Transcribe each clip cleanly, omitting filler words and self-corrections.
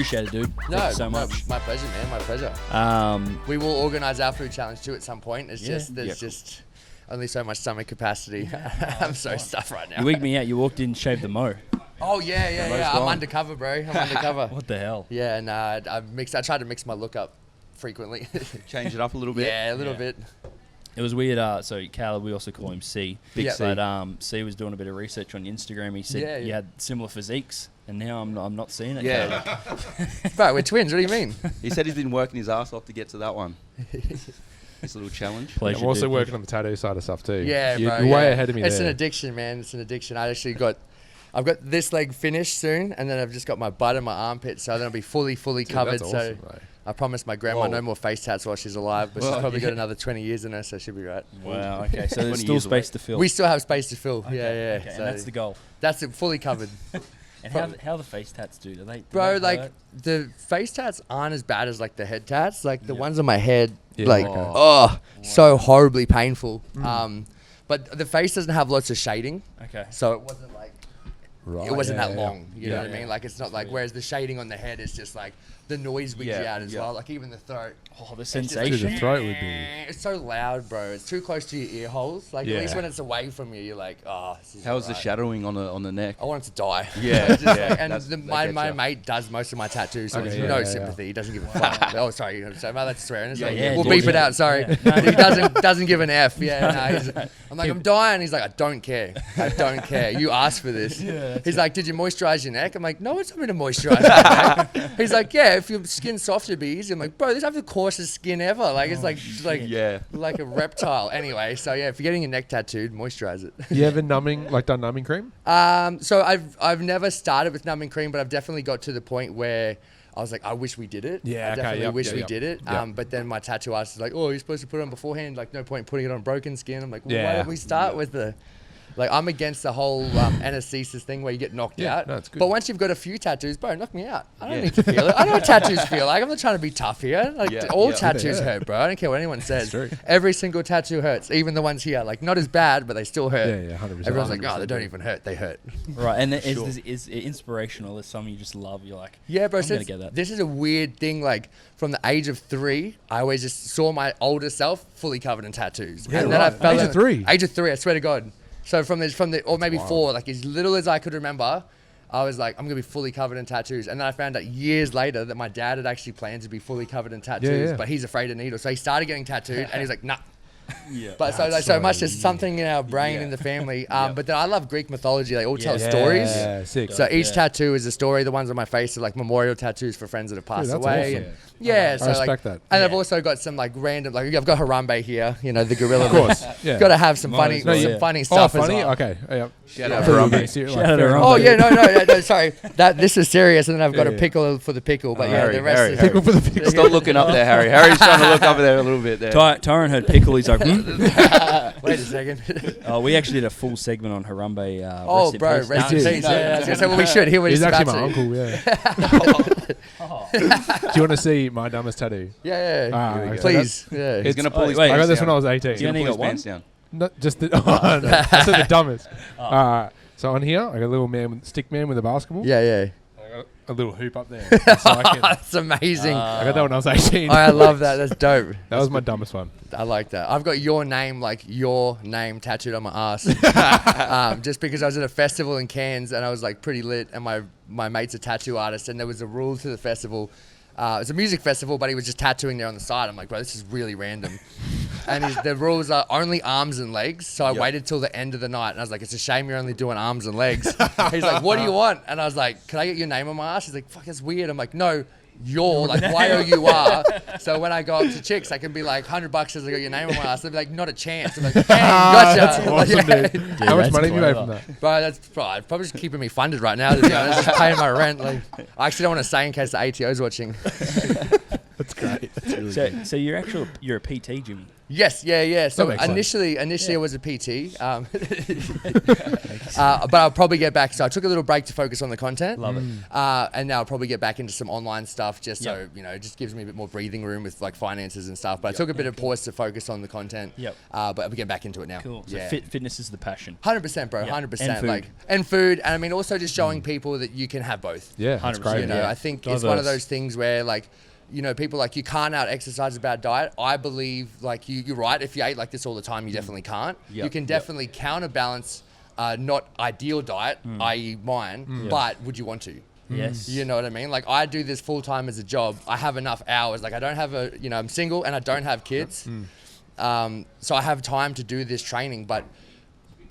appreciate it, dude. Thank you so much. My pleasure, man. My pleasure. We will organise our food challenge too at some point. It's just there's only so much stomach capacity. I'm so stuffed right now. You wigged me out. You walked in, shaved the mo. Oh yeah. I'm undercover, bro. I'm undercover. What the hell? Yeah, and I tried to mix my look up frequently. Change it up a little bit. Yeah, a little bit. It was weird. So Caleb, we also call him C. Big C. But C was doing a bit of research on your Instagram. He said you had similar physiques, and now I'm not seeing it. Yeah. Bro, we're twins. What do you mean? He said he's been working his ass off to get to that one. This little challenge. Pleasure, I'm also dude. working on the tattoo side of stuff too. Yeah, bro. You're way ahead of me. It's there. an addiction, man. It's an addiction. I've got this leg finished soon, and then I've just got my butt and my armpit, so then I'll be fully covered. That's awesome, so mate. I promised my grandma no more face tats while she's alive, but she's probably got another 20 years in her, so she'll be right. Wow. Okay. So there's 20 still years space away. to fill. We still have space to fill. Okay, Yeah. Okay, So and that's the goal. that's it, fully covered. And how the face tats do? Do they? Bro, do they like hurt? the face tats aren't as bad as like the head tats. Like the ones on my head, Yeah, so horribly painful. But the face doesn't have lots of shading, Okay. so it wasn't like it wasn't that long. You know what I Yeah. mean? Like it's not like whereas the shading on the head is just like the noise wigs you out as well. Like even the throat. Oh, the It's just like, Dude, sensation. the throat would be. It's so loud, bro. It's too close to your ear holes. Like at least when it's away from you, you're like, oh, this is How's the alright. shadowing on the neck? I want it to die. Yeah, Just yeah, like- and that's- the, that my gets ya. mate does most of my tattoos, so Okay, there's yeah, no yeah, sympathy. He doesn't give a fuck. Oh, sorry. So that's swearing. It's like, yeah, we'll dude, beep it yeah. out. Sorry. Yeah. He doesn't give an F. Yeah. No, I'm like, I'm dying. He's like, I don't care. I don't care. You asked for this. He's like, did you moisturize your neck? I'm like, no, it's not going to moisturize my neck. He's like, yeah, if your skin's soft, it'd be easy. I'm like, bro, this have the coarsest skin ever. Like it's like a reptile. Anyway, so yeah, if you're getting your neck tattooed, moisturize it. You ever done numbing cream? So I've never started with numbing cream, but I've definitely got to the point where I was like, I wish we did it. Yeah, I okay, definitely yep, wish yep, we yep. did it. Yep. But then my tattoo artist is like, oh, you're supposed to put it on beforehand. Like, no point in putting it on broken skin. I'm like, well, why Yeah. don't we start with the... Like, I'm against the whole anesthesis thing where you get knocked out. No, it's good. But once you've got a few tattoos, bro, knock me out. I don't need to feel it. I know what tattoos feel like. I'm not trying to be tough here. Like, all tattoos hurt, bro. I don't care what anyone says. true. Every single tattoo hurts, even the ones here. Like, not as bad, but they still hurt. Yeah, 100%. Everyone's like, oh, they don't even hurt. They hurt. Right, and is it inspirational? Is something you just love? You're like, Yeah, bro. I'm So gonna get that. this is a weird thing. Like from the age of 3, I always just saw my older self fully covered in tattoos, Yeah, and then I right. fell Age of in- 3? Age of 3, I swear to God. So from the or maybe 4, like as little as I could remember, I was like, I'm gonna be fully covered in tattoos. And then I found out years later that my dad had actually planned to be fully covered in tattoos, yeah. but he's afraid of needles, so he started getting tattooed, and he's like, nah. Yeah. But so much there's something in our brain in the family. But then I love Greek mythology. They all tell stories. Yeah, sick. So each tattoo is a story. The ones on my face are like memorial tattoos for friends that have passed that's away. awesome. And yeah, so respect like, that. And I've also got some like random, like I've got Harambe here, you know, the gorilla. Of course, yeah. Got to have some Might funny, as well, some yeah. funny Oh, stuff funny? as well. Okay. Yeah. Shout I out thought you were Harambe. being serious, Shout out fair Harambe. enough. Oh yeah, no, sorry. This is serious, and then I've got Yeah, a yeah. pickle for the pickle. But yeah, Harry, the rest Harry, is Pickle for the pickle. Stop looking up there, Harry. Harry's trying to look up there a little bit there. Tyron heard pickle. He's like, Wait a second. oh, we actually did a full segment on Harambe. Oh, rest in bro, peace. rest in did. peace. Yeah, I was gonna say, well, we should. Here we're He's just actually about my to. uncle, yeah. Do you want to see my dumbest tattoo? Yeah, Ah, yeah. okay. Please. Yeah. He's gonna pull his wait, pants I got this down. when I was 18. You only Pull his got one? pants down. Not just the. Oh, no. I said the dumbest. So on here, I got a little stick man with a basketball. Yeah. I got a little hoop up there. So I That's amazing. got that when I was 18. I love that. That's dope. That was my dumbest one. I like that. I've got your name tattooed on my ass. Just because I was at a festival in Cairns and I was like pretty lit, and my mate's a tattoo artist, and there was a rule to the festival. It's a music festival, but he was just tattooing there on the side. I'm like, bro, this is really random. And the rules are only arms and legs. So I waited till the end of the night, and I was like, it's a shame you're only doing arms and legs. He's like, what do you want? And I was like, can I get your name on my ass? He's like, fuck, that's weird. I'm like, no, you're like YOUR. So when I go up to chicks, I can be like, $100 as I got your name on my ass. They'll be like, not a chance. I'm like, hey, gotcha. That's awesome, dude. How much that's money have you made clever. from that? Bro, that's probably just keeping me funded right now, to be honest. Just paying my rent. Like, I actually don't want to say in case the ATO's watching. That's great. That's really So, good. so you're a PT, Jimmy. Yes, yeah. So That makes initially I was a PT, but I'll probably get back. So I took a little break to focus on the content. Love it. And now I'll probably get back into some online stuff, just so it just gives me a bit more breathing room with like finances and stuff. But I took a bit of pause to focus on the content. Yep. But I'm getting back into it now. Cool. So Yeah. fitness is the passion. 100%, bro. Yep. 100%. And food. And food, and I mean also just showing people that you can have both. Yeah, that's 100%. great. You know, Yeah. I think it's one of Diverse. those things where like, you know, people like you can't out exercise a bad diet. I believe like you're right. If you ate like this all the time, you definitely can't. Yep. You can definitely counterbalance not ideal diet, i.e. mine, but would you want to? Yes. You know what I mean? Like I do this full time as a job. I have enough hours. Like I don't have I'm single and I don't have kids. So I have time to do this training, but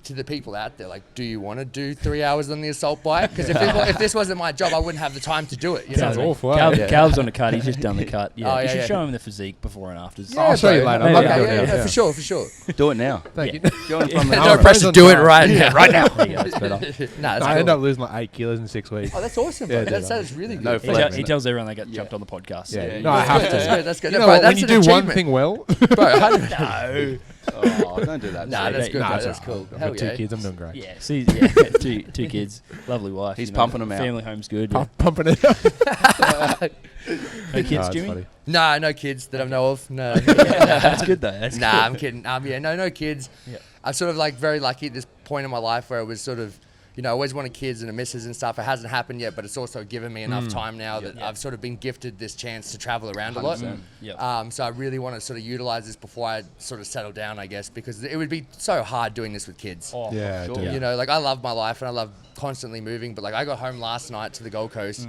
to the people out there, like, do you want to do 3 hours on the assault bike? Because if this wasn't my job, I wouldn't have the time to do it. You Sounds know? awful. Caleb's on a cut. He's just done the cut. Yeah. Oh, you yeah, should yeah. show him the physique before and afters. I'll show you later. Okay, I'm not yeah, gonna do it now. for sure. Do it now. Thank Yeah. you. Go on from the No I'm pressure, present do it now. right now. Right now. There you go. It's better. Nah, that's I cool. ended up losing like 8 kilos in 6 weeks. Oh, that's awesome, bro. Yeah, dude, That's really good. No He, flex. he tells everyone they got jumped on the podcast. Yeah, So no, I have to. That's good. You No, know bro, what? When that's you an do one achievement. thing well, Bro, No. Oh, don't do that. Nah, Steve. that's good, Nah, bro. it's That's all cool. right. I've Hell got 2 yeah. kids. I'm doing great. Yeah. See, two kids, lovely wife. He's pumping 'em out. Family home's good. Pumping it up. No kids, it's Jimmy. funny. Nah, no kids that I know of. No. That's good though. That's Nah, good. I'm kidding. No kids. Yeah. I'm sort of like very lucky at this point in my life where I was sort of, I always wanted kids and a missus and stuff. It hasn't happened yet, but it's also given me enough time now that I've sort of been gifted this chance to travel around a lot. 100%. Yep. So I really want to sort of utilize this before I sort of settle down, I guess, because it would be so hard doing this with kids. Oh, Yeah, sure. dude. You know, like I love my life and I love constantly moving, but like I got home last night to the Gold Coast,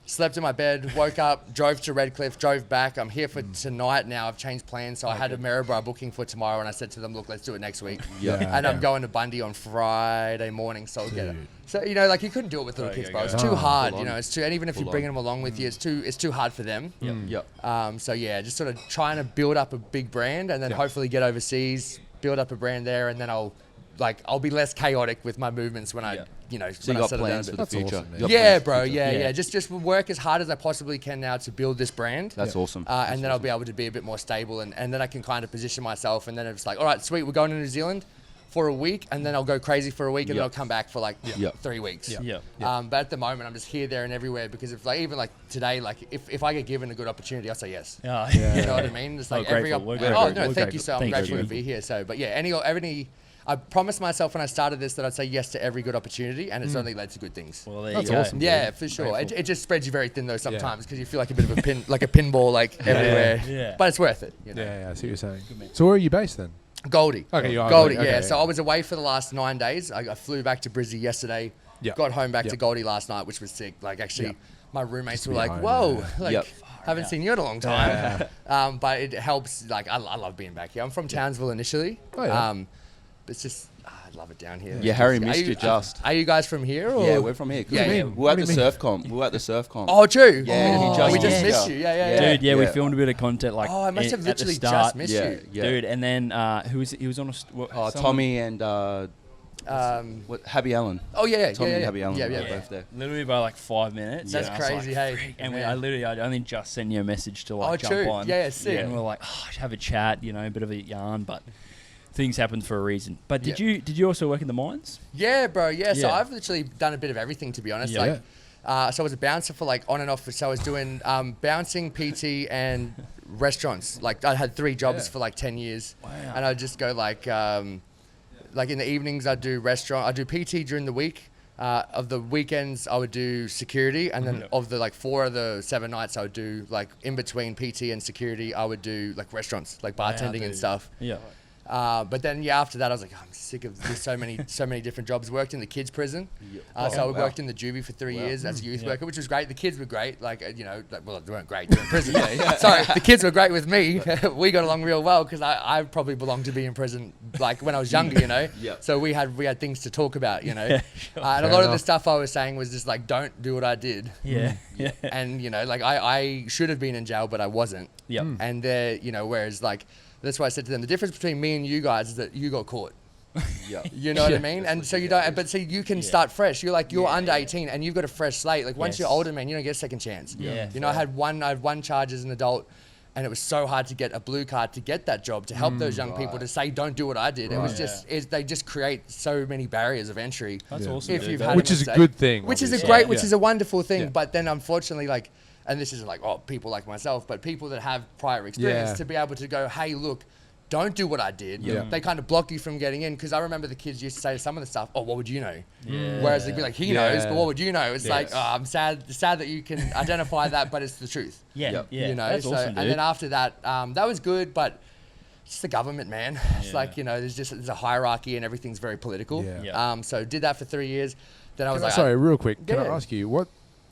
slept in my bed, woke up, drove to Redcliffe, drove back. I'm here for tonight now. I've changed plans. So I had a Maryborough booking for tomorrow and I said to them, look, let's do it next week. Yeah. And I'm going to Bundy on Friday morning, so I'll get it. So, like you couldn't do it with little kids, bro. It's too hard, Full on. it's too, and even if you're Full bringing on. them along with you, it's too hard for them. Yep. So yeah, just sort of trying to build up a big brand and then hopefully get overseas, build up a brand there, and then I'll be less chaotic with my movements when I, So when you I got settle down a plans bit. for the That's future. awesome, man. You got Yeah, plans for bro. the future. Yeah. Just work as hard as I possibly can now to build this brand. That's awesome. And then I'll be able to be a bit more stable, and then I can kind of position myself, and then it's like, all right, sweet, we're going to New Zealand for a week, and then I'll go crazy for a week, and then I'll come back for like 3 weeks. Yeah. But at the moment, I'm just here, there, and everywhere because if even like today, like if I get given a good opportunity, I'll say yes. Yeah. You know what I mean? It's like grateful. We're grateful. oh no, We're thank you, grateful. sir. I'm Thank you, grateful to Jimmy. be here. So, but yeah, any. I promised myself when I started this that I'd say yes to every good opportunity, and it's only led to good things. Well, there That's you go. awesome. Yeah, for sure. Grateful. It just spreads you very thin though sometimes because you feel like a bit of a pin, like a pinball, like everywhere. Yeah. But it's worth it. You know? Yeah, I see what you're saying. So where are you based then? Goldie. Okay, you are Goldie. Goldie. Yeah. Okay, So yeah. I was away for the last 9 days. I flew back to Brisbane yesterday. Yep. Got home back to Yep. Goldie last night, which was sick. Like actually, Yep. my roommates to were be like, home, "Whoa, yeah. like Yep. haven't seen you in a long time." But it helps. Like I love being back here. I'm from Townsville initially. Oh, yeah. It's just I love it down here. Yeah, Harry Are missed you just. Are you guys from here? Or? Yeah, we're from here. 'Cause Yeah, we yeah. were at What do the you mean? surf comp. We were at the surf comp. Oh, true. Yeah, he just we just missed missed you. you. Yeah. Dude, yeah, we Yeah. filmed a bit of content like. Oh, I must have at the literally start. just missed Yeah, you. yeah. Dude, and then who was it? He was on a. Oh, someone- Tommy and Happy Allen. Oh yeah, Tommy yeah, and yeah. Happy Allen Yeah, were yeah. both there. Literally by like 5 minutes. That's and I was crazy, like, hey. "Freak." And Yeah. I only just sent you a message to like Oh, jump true. on. Yeah, sick. And we're like, have a chat, a bit of a yarn, but things happen for a reason. But did Yeah. you also work in the mines? Yeah, bro. Yeah. So Yeah. I've literally done a bit of everything, to be honest. Yeah. Like, so I was a bouncer for like on and off. So I was doing bouncing, PT, and restaurants. Like I had 3 jobs for like 10 years. Wow. And I'd just go like in the evenings I'd do restaurant. I'd do PT during the week. Of the weekends I would do security, and then of the like 4 of the 7 nights I would do like in between PT and security I would do like restaurants, like bartending and dude. stuff. Yeah. But then after that I was like, I'm sick of there's so many different jobs. Worked in the kids prison, so I worked in the juvie for 3 years as a youth worker, which was great. The kids were great, well they weren't great, they were in prison. Sorry, the kids were great with me. We got along real well because I probably belonged to be in prison like when I was younger, Yeah. So we had things to talk about, and a Fair lot of the enough. stuff I was saying was just like, don't do what I did. Yeah. Yeah. And like I should have been in jail, but I wasn't. Yep. And whereas like that's why I said to them, the difference between me and you guys is that you got caught. Yeah. You know what I mean? And so you don't, but see, you can start fresh. You're under 18 and you've got a fresh slate. Like once you're older, man, you don't get a second chance. Yeah. You know, I had one charge as an adult, and it was so hard to get a blue card to get that job, to help those young people, to say, don't do what I did. It was just, they just create so many barriers of entry. That's awesome. If you've had Which is a good thing. Which is a obviously. great, which is a wonderful thing. Yeah. But then unfortunately, like, and this isn't like, people like myself, but people that have prior experience to be able to go, hey, look, don't do what I did. Yeah. They kind of block you from getting in, because I remember the kids used to say some of the stuff, oh, what would you know? Yeah. Whereas they'd be like, he knows, but what would you know? It's like, Yes. oh, I'm sad that you can identify that, but it's the truth. Yeah. Yep. Yeah. You know, That's awesome, dude. and then after that, that was good, but it's just the government, man. It's Yeah. like, you know, there's a hierarchy and everything's very political. Yeah. Yeah. So did that for 3 years. Then I was like, sorry, real quick. Can I Yeah. ask you what?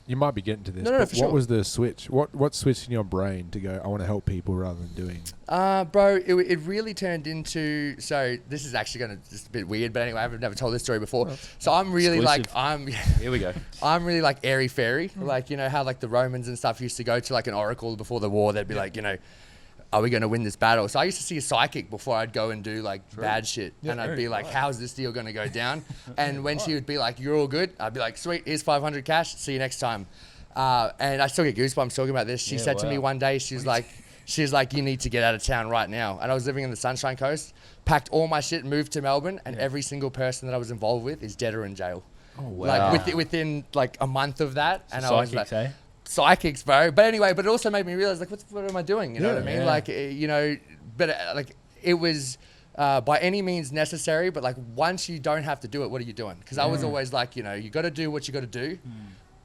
You might be getting to this. No, no, but for what sure. was the switch? What switched in your brain to go, I want to help people rather than doing? Bro, it really turned into, so this is actually going to just a bit weird, but anyway, I've never told this story before. So I'm really Exclusive. Here we go. I'm really like airy fairy. Like, you know how like the Romans and stuff used to go to like an oracle before the war. They'd be like, you know, are we going to win this battle? So I used to see a psychic before I'd go and do like bad shit. And I'd be like, how's this deal going to go down? And when she would be like, you're all good, I'd be like, sweet, here's 500 cash. See you next time. And I still get goosebumps talking about this. She said to me one day, she's like, you need to get out of town right now. And I was living in the Sunshine Coast, packed all my shit, moved to Melbourne, and every single person that I was involved with is dead or in jail. Oh, wow. Like within like a month of that. And I was Psychics, like, eh? psychics, bro. But anyway, but it also made me realize, like, what am I doing? You know what I mean? Yeah. Like, you know, but like it was by any means necessary. But like once you don't have to do it, what are you doing? Because I was always like, you know, you got to do what you got to do.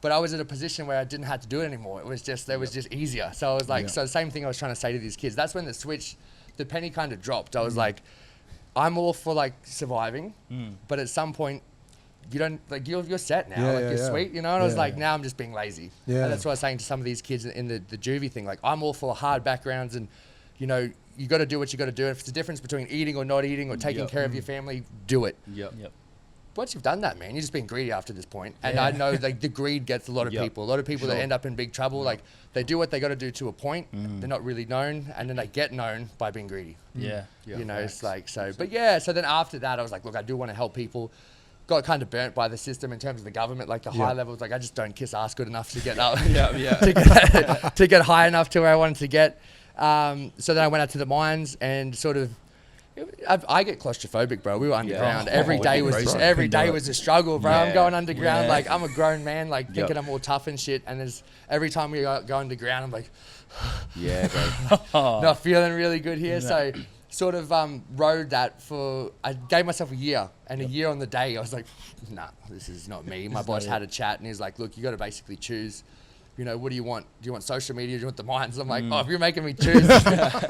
But I was in a position where I didn't have to do it anymore. It was just, was just easier. So I was like, so the same thing I was trying to say to these kids. That's when the penny kind of dropped. I was like, I'm all for like surviving, but at some point, you don't like you're set now. Like you're sweet, you know. And I was like, now I'm just being lazy. Yeah. And that's what I was saying to some of these kids in the juvie thing. Like I'm all for hard backgrounds, and you know, you got to do what you got to do. If it's the difference between eating or not eating or taking care of your family, do it. Yep. Once you've done that, man, you're just being greedy after this point. And I know like the greed gets a lot of people. A lot of people that end up in big trouble, like they do what they got to do to a point. They're not really known, and then they get known by being greedy. Yeah. You know, it's like so. But yeah, so then after that, I was like, look, I do want to help people. Got kind of burnt by the system in terms of the government, like the high levels. Like I just don't kiss ass good enough to get up, to get high enough to where I wanted to get. So then I went out to the mines and sort of. I get claustrophobic, bro. We were underground. Every day was a struggle, bro. I'm going underground, like I'm a grown man, like thinking I'm all tough and shit. And there's every time we go underground, I'm like, bro. not feeling really good here. So sort of rode that I gave myself a year, and a year on the day, I was like, nah, this is not me. My boss had a chat, and he's like, look, you got to basically choose. You know, what do you want? Do you want social media? Do you want the mines? I'm like, oh, if you're making me choose,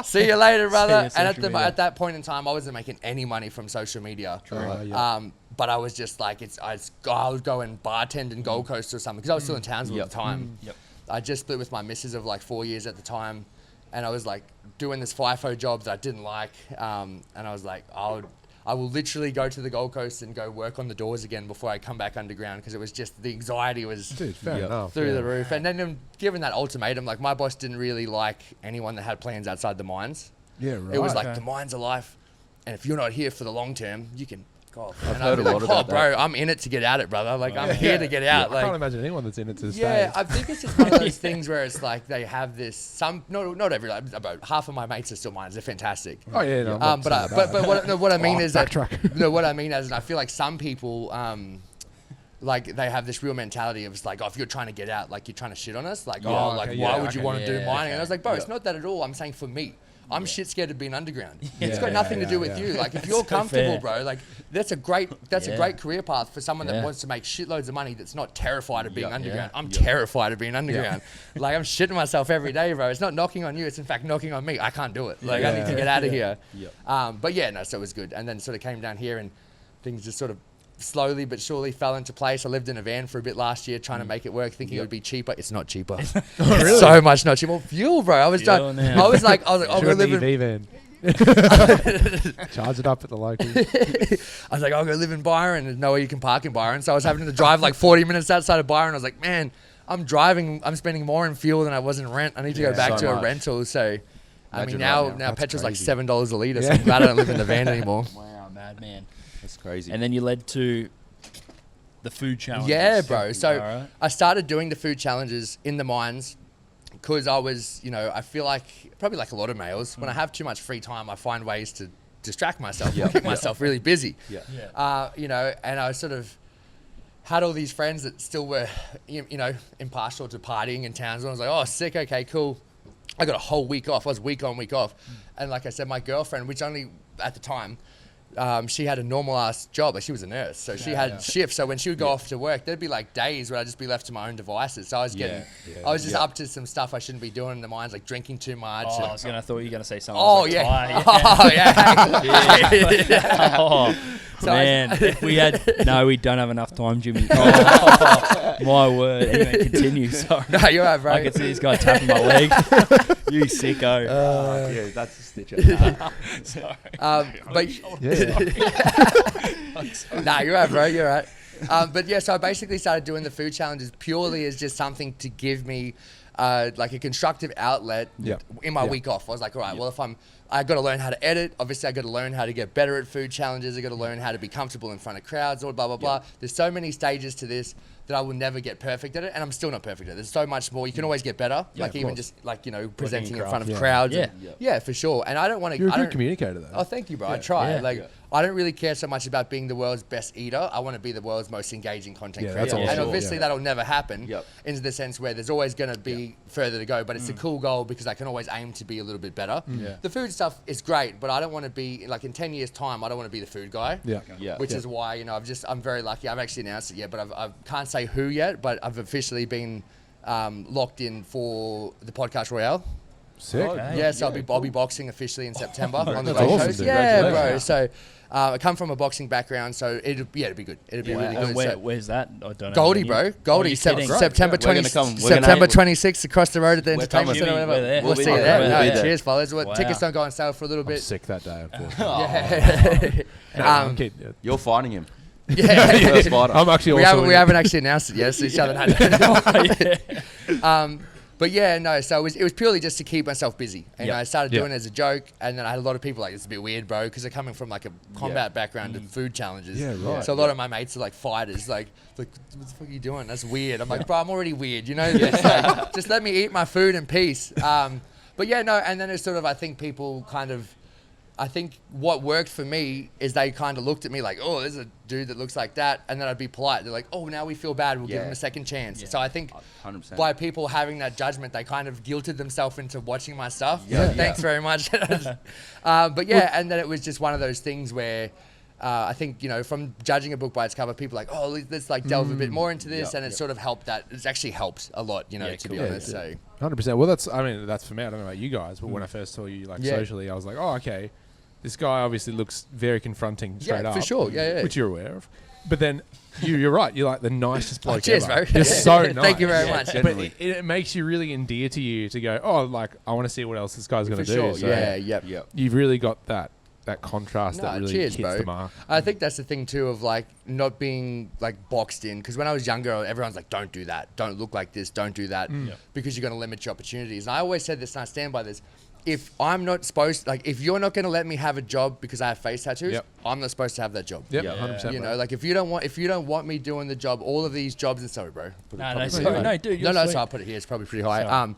see you later, brother. And at that point in time, I wasn't making any money from social media. But I was just like, I would go and bartend in Gold Coast or something, because I was still in Townsville at the time. I just split with my missus of like 4 years at the time, and I was like doing this FIFO job that I didn't like, and I was like, I will literally go to the Gold Coast and go work on the doors again before I come back underground, because it was just, the anxiety was Fair enough, through the roof. And then given that ultimatum, like my boss didn't really like anyone that had plans outside the mines. Yeah, right. It was like, the mines are life, and if you're not here for the long term, you can go off. I've and heard I'd be a lot like, about bro, I'm in it to get at it, brother. Like I'm here to get out. I Like can't imagine anyone that's in it to stay. yeah, I think it's just one of those things where it's like they have this. Not every, like, about half of my mates are still miners. They're fantastic. Oh yeah, no, I'm not saying that. But what I mean is that backtrack. what I mean is I feel like some people like they have this real mentality of it's like, oh, if you're trying to get out, like you're trying to shit on us, like why would you want to do mining? And I was like, bro, it's not that at all. I'm saying for me. I'm shit scared of being underground. It's got nothing to do with you. Like if you're comfortable, bro, like that's a great career path for someone that wants to make shitloads of money that's not terrified of being underground. I'm terrified of being underground. Like I'm shitting myself every day, bro. It's not knocking on you. It's in fact knocking on me. I can't do it. Like I need to get out of here. But yeah, no, so it was good. And then sort of came down here and things just sort of slowly but surely fell into place. I lived in a van for a bit last year trying to make it work, thinking it would be cheaper. It's not cheaper. It's so much not cheaper. Fuel, bro. I was like, oh, go live in EV van. Charge it up at the local. I was like, I'll go live in Byron. There's nowhere you can park in Byron. So I was having to drive like 40 minutes outside of Byron. I was like, man, I'm spending more in fuel than I was in rent. I need to go back to a rental. So, I mean, now petrol's like $7 a litre. So I'm glad I don't live in the van anymore. Wow, man. That's crazy. And then you led to the food challenges. Yeah, bro. So Alright. I started doing the food challenges in the mines because I was, I feel like probably like a lot of males, when I have too much free time, I find ways to distract myself, keep myself really busy. And I sort of had all these friends that still were, impartial to partying in towns. And I was like, oh, sick. Okay, cool. I got a whole week off. I was week on, week off. And like I said, my girlfriend, which only at the time, she had a normal ass job. Like she was a nurse. So she had shifts. So when she would go off to work, there'd be like days where I'd just be left to my own devices. So I was I was just up to some stuff I shouldn't be doing in the mines, like drinking too much. Oh, I thought you were going to say something. Oh, like yeah. Oh, man. If we don't have enough time, Jimmy. Oh, my word. Anyway, continue. Sorry. No, you're right, bro. I can see this guy tapping my leg. You sicko. Yeah, that's a stitch. Sorry. Nah, you're right, bro. You're right. So I basically started doing the food challenges purely as just something to give me like a constructive outlet in my week off. I was like, all right, well, I got to learn how to edit. Obviously, I got to learn how to get better at food challenges. I got to learn how to be comfortable in front of crowds, or blah, blah, blah. There's so many stages to this that I will never get perfect at it, and I'm still not perfect at it. There's so much more. You can always get better, presenting in front of crowds. Yeah, for sure. And I don't want to... You're a good communicator, though. Oh, thank you, bro. I try. I don't really care so much about being the world's best eater. I want to be the world's most engaging content creator. And obviously that'll never happen in the sense where there's always going to be further to go, but it's a cool goal because I can always aim to be a little bit better. The food stuff is great, but I don't want to be, like in 10 years time, I don't want to be the food guy. Which is why, I'm very lucky. I haven't actually announced it yet, but I can't say who yet, but I've officially been locked in for the Podcast Royale. Sick. So I'll be boxing officially in September on the That's Gold awesome, Coast. dude. Yeah, bro. So I come from a boxing background, so it'll be good. It'll be really good. Where's that? I don't know. Goldie, bro. Goldie. September 26th across the road at the entertainment coming. centre. We're there. We'll see you there. Cheers, fellas. Tickets don't go on sale for a little I'm bit. sick that day, unfortunately. You're fighting him. Yeah. First fighter. I'm actually we also... we haven't actually announced it yet, so each other had But so it was purely just to keep myself busy. And I started doing it as a joke, and then I had a lot of people like, it's a bit weird, bro, because they're coming from like a combat background and food challenges. Yeah, right. So a lot of my mates are like fighters, like what the fuck are you doing? That's weird. I'm like, bro, I'm already weird, just let me eat my food in peace. And then it's sort of, I think what worked for me is they kind of looked at me like, oh, there's a dude that looks like that. And then I'd be polite. They're like, oh, now we feel bad. We'll give him a second chance. So I think 100%. by people having that judgment, they kind of guilted themselves into watching my stuff. Thanks very much. And then it was just one of those things where I think, from judging a book by its cover, people are like, oh, let's like delve a bit more into this. And it sort of helped that. It's actually helped a lot, to be honest. So 100%. Well, that's for me. I don't know about you guys, but when I first saw you socially, I was like, oh, okay. This guy obviously looks very confronting straight up. For sure. Yeah. Which you're aware of. But then you're right. You're like the nicest bloke cheers, ever. bro. You're so nice. Thank you very much. But it makes you really endear to you to go, oh, like, I want to see what else this guy's going to do. Sure. So you've really got that contrast that really hits the mark. I think that's the thing too of like not being like boxed in, because when I was younger, everyone's like, don't do that, don't look like this, don't do that, because you're going to limit your opportunities. And I always said this, and I stand by this. If I'm not supposed, if you're not going to let me have a job because I have face tattoos, I'm not supposed to have that job. 100%. Like if you don't want me doing the job, all of these jobs, and sorry, bro. No, dude. No, so I'll put it here. It's probably pretty high.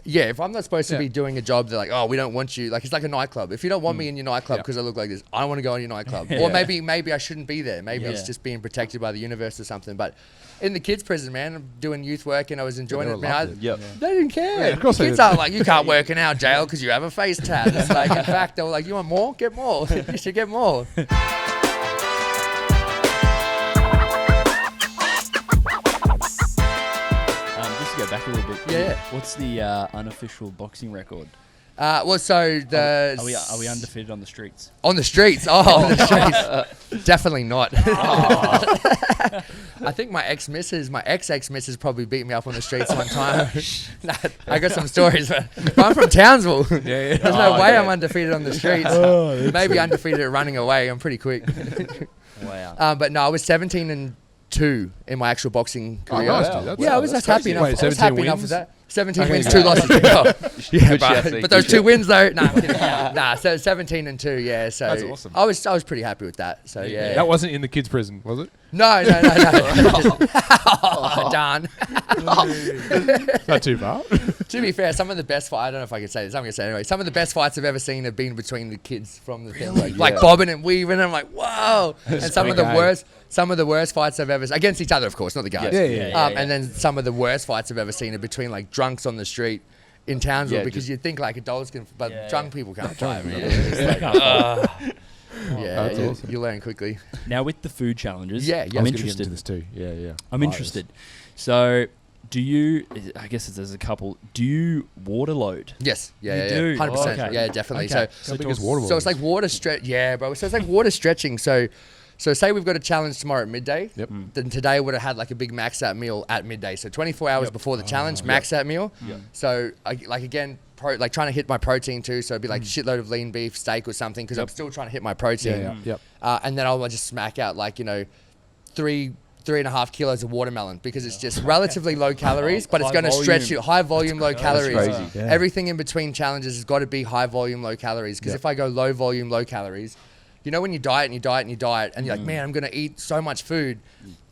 If I'm not supposed to be doing a job, they're like, oh, we don't want you. Like, it's like a nightclub. If you don't want me in your nightclub because I look like this, I don't want to go in your nightclub. Or maybe I shouldn't be there. Maybe it's just being protected by the universe or something. But in the kids' prison, man, I'm doing youth work and I was enjoying it. Man, they didn't care. Yeah, of course kids aren't like, you can't work in our jail because you have a face tat. It's like, in fact, they were like, you want more? Get more. You should get more. Just to go back a little bit. Yeah. What's the unofficial boxing record? Are we undefeated on the streets? On the streets? Oh, on the streets. Definitely not. I think my ex-missus probably beat me up on the streets one time. Nah, I got some stories, but I'm from Townsville. There's no way I'm undefeated on the streets. Maybe undefeated at running away. I'm pretty quick. Wow. But no, I was 17-2 in my actual boxing career. Nice, dude. I was happy enough. Wait, I was happy enough wins? with that. 17 Okay, wins, good. 2 losses. Yeah, Good shout, but Zeke. those 2 wins though, so 17 and 2, yeah. So That's awesome. I was pretty happy with that. So yeah. That wasn't in the kids' prison, was it? No. Darn. Not too far. To be fair, some of the best fights, I don't know if I can say this, I'm going to say it anyway. Some of the best fights I've ever seen have been between the kids from the thing. Like bobbing and weaving, and I'm like, whoa. And some of the worst fights I've ever seen, against each other, of course, not the guys. Yeah. And then some of the worst fights I've ever seen are between like drunks on the street in Townsville, Yeah, because you'd think like adults can, but drunk people can't fight. That's awesome. You learn quickly. Now with the food challenges, Yeah, I'm I was Get into interested. this too. Yeah. I'm interested. So, do you? I guess there's a couple. Do you water load? Yes, You do? 100%. Okay. Yeah, definitely. Okay. How big is water So it's like water stretch. Yeah, bro. So it's like water stretching. So say we've got a challenge tomorrow at midday. Yep. Then today would have had like a big max out meal at midday. So 24 hours before the challenge, max out meal. So again, like trying to hit my protein too. So it'd be like a shitload of lean beef, steak or something, because I'm still trying to hit my protein. Yep. And then I'll just smack out like 3.5 kilos of watermelon, because it's just relatively low calories, but it's High going to stretch volume. you. High volume, low calories. crazy. Yeah. Everything in between challenges has got to be high volume, low calories. Because if I go low volume, low calories, when you diet and you diet and you diet and you're like, man, I'm going to eat so much food,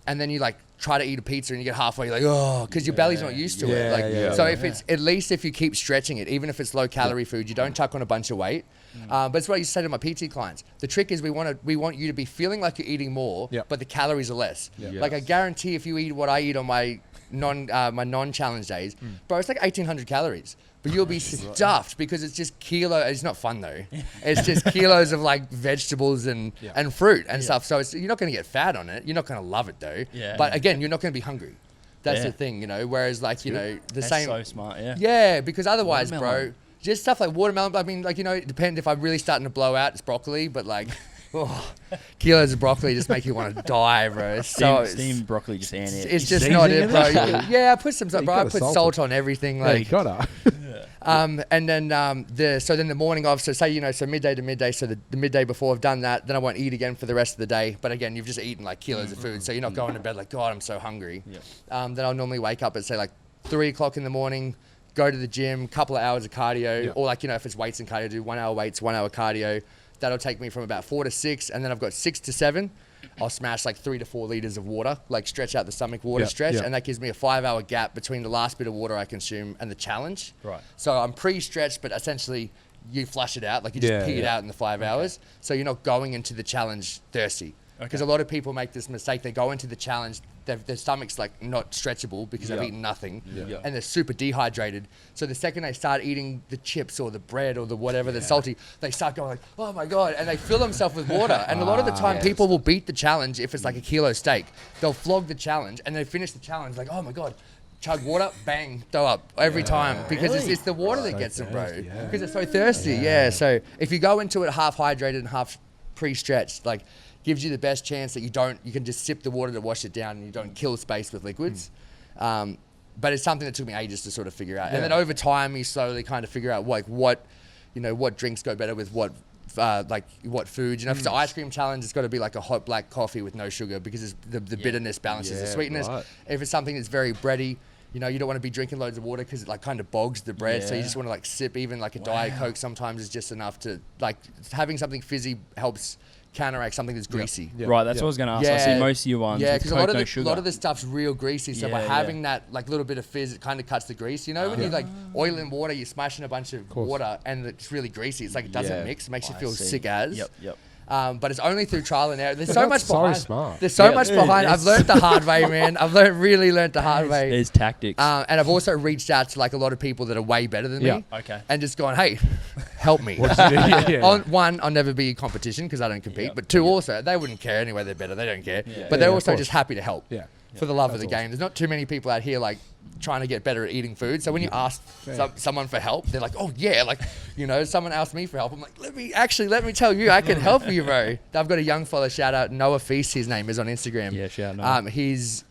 and then you like try to eat a pizza and you get halfway, you're like, oh, because your belly's not used to it. Like, so if it's, at least if you keep stretching it, even if it's low calorie food, you don't chuck on a bunch of weight. But it's what I used to say to my PT clients. The trick is we want you to be feeling like you're eating more, but the calories are less. Like I guarantee if you eat what I eat on my non-challenge days, bro, it's like 1,800 calories. But you'll be stuffed because it's just it's not fun though. It's just kilos of like vegetables and fruit and stuff. So you're not going to get fat on it. You're not going to love it though. Yeah. But again, you're not going to be hungry. That's the thing, Whereas like, the That's same. so smart. Yeah. Yeah, because otherwise, Watermelon. bro, just stuff like watermelon. I mean, like, it depends if I'm really starting to blow out, it's broccoli, but like, kilos of broccoli just make you want to die, bro. Steamed broccoli just ain't it. It's just not it, bro. Yeah, I put some salt, bro. I gotta put salt salt it. on everything. Yeah, you Like, gotta. and then the morning of, so say, so midday to midday, so the midday before I've done that, then I won't eat again for the rest of the day. But again, you've just eaten like kilos of food, so you're not going to bed like, God, I'm so hungry. Then I'll normally wake up at say like 3 o'clock in the morning, go to the gym, couple of hours of cardio, or like, if it's weights and cardio, do 1 hour weights, 1 hour cardio. That'll take me from about 4 to 6, and then I've got 6 to 7. I'll smash like 3 to 4 liters of water, like stretch out the stomach water stretch, and that gives me a 5-hour gap between the last bit of water I consume and the challenge. Right. So I'm pre-stretched, but essentially you flush it out, like you just pee it out in the 5 hours. So you're not going into the challenge thirsty. Because a lot of people make this mistake. They go into the challenge, their stomach's like not stretchable because they've eaten nothing, and they're super dehydrated. So the second they start eating the chips or the bread or the whatever that's salty, they start going like, oh my God, and they fill themselves with water. And a lot of the time people will beat the challenge if it's like a kilo steak. They'll flog the challenge and they finish the challenge like, oh my God, chug water, bang, throw up every time, because it's the water that gets them, bro. Because it's so thirsty. So if you go into it half hydrated and half pre-stretched, like, gives you the best chance that you can just sip the water to wash it down and you don't kill space with liquids. But it's something that took me ages to sort of figure out. And then over time, you slowly kind of figure out like what drinks go better with what food. If it's an ice cream challenge, it's got to be like a hot black coffee with no sugar, because it's the bitterness balances the sweetness. Right. If it's something that's very bready, you don't want to be drinking loads of water because it like kind of bogs the bread. So you just want to like sip, even like a Diet Coke sometimes is just enough to, like, having something fizzy helps counteract something that's greasy. Right, that's what I was going to ask. I see most of your ones. Yeah, with because a lot of the stuff's real greasy. So by having that like little bit of fizz, it kind of cuts the grease. When you like oil and water, you're smashing a bunch of water and it's really greasy. It's like it doesn't mix. It makes you feel sick as. Yep. But it's only through trial and error. There's so much behind. Smart. There's so much behind. I've learned the hard way, man. I've really learned the hard way. There's tactics. And I've also reached out to like a lot of people that are way better than me. Okay. And just gone, hey, help me. One, I'll never be a competition because I don't compete. But two, also, they wouldn't care anyway. They're better. They don't care. But they're also just happy to help. For the love of the game. There's not too many people out here like trying to get better at eating food. So when you ask someone for help, they're like, oh yeah, like, someone asked me for help. I'm like, let me tell you, I can help you, bro. I've got a young fella, shout out Noah Feast, his name is on Instagram. Yeah, shout out. He's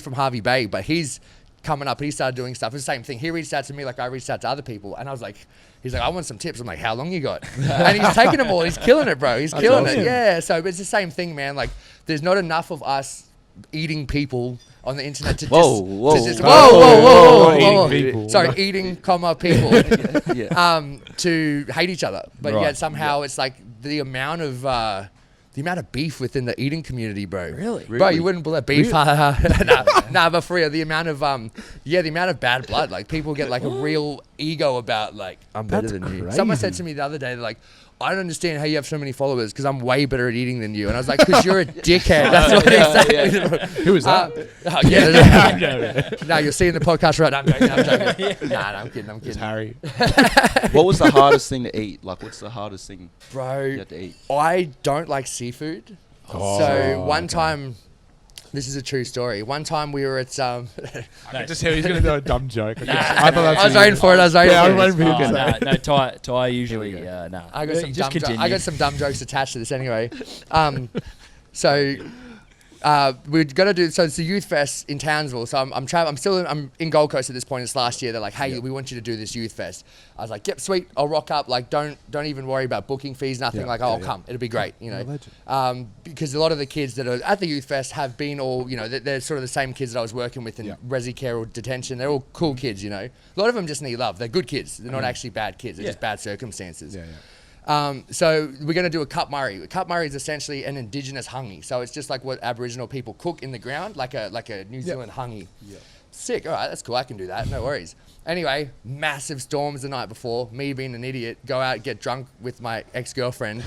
from Harvey Bay, but he's coming up and he started doing stuff. It's the same thing. He reached out to me like I reached out to other people, and I was like, he's like, I want some tips. I'm like, how long you got? And he's taking them all. He's killing it, bro. He's killing it. Yeah. So it's the same thing, man. Like, there's not enough of us eating people on the internet to Whoa, dis- whoa. to dis- Whoa, whoa, eating whoa. people. Sorry, eating, people. Yeah. To hate each other, but Right. yet somehow it's like the amount of beef within the eating community, bro. Really? Bro, you wouldn't believe beef. Nah, but for real, the amount of bad blood. Like people get like a real ego about like I'm better That's than you. crazy. Someone said to me the other day, like, I don't understand how you have so many followers because I'm way better at eating than you. And I was like, because you're a dickhead. That's what exactly. Who is that? No, you'll see in the podcast right now. I'm joking. Nah, I'm kidding. It's Harry. What was the hardest thing to eat? Like, what's the hardest thing Bro, you had to eat? I don't like seafood. So one time, this is a true story. One time we were at I can just hear he's going to do a dumb joke. I was waiting for it. I was waiting Yeah, I for was it. waiting for you. No, Ty usually, no. I got some Just dumb continue. I got some dumb jokes attached to this anyway. So we're gonna do. So it's the youth fest in Townsville. So I'm in Gold Coast at this point. It's last year. They're like, hey, we want you to do this youth fest. I was like, yep, sweet. I'll rock up. Like, don't even worry about booking fees. Nothing. Yeah, like, I'll come. It'll be great. You know, legend. because a lot of the kids that are at the youth fest have been all, you know, they're sort of the same kids that I was working with in resi care or detention. They're all cool kids. You know, a lot of them just need love. They're good kids. They're not actually bad kids. They're just bad circumstances. So we're going to do a cup murray. A cup murray is essentially an indigenous hangi. So it's just like what Aboriginal people cook in the ground, like a New Zealand hangi. Sick. All right, that's cool. I can do that. No worries. Anyway, massive storms the night before. Me being an idiot, go out, get drunk with my ex-girlfriend,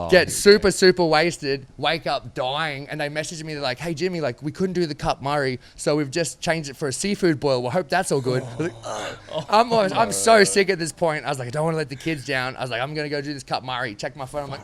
get super, super wasted, wake up dying, and they message me. They're like, "Hey Jimmy, like we couldn't do the cup murray, so we've just changed it for a seafood boil. Well, hope that's all good." I was like, I'm so sick at this point. I was like, I don't want to let the kids down. I was like, I'm gonna go do this cup murray. Check my phone. I'm like,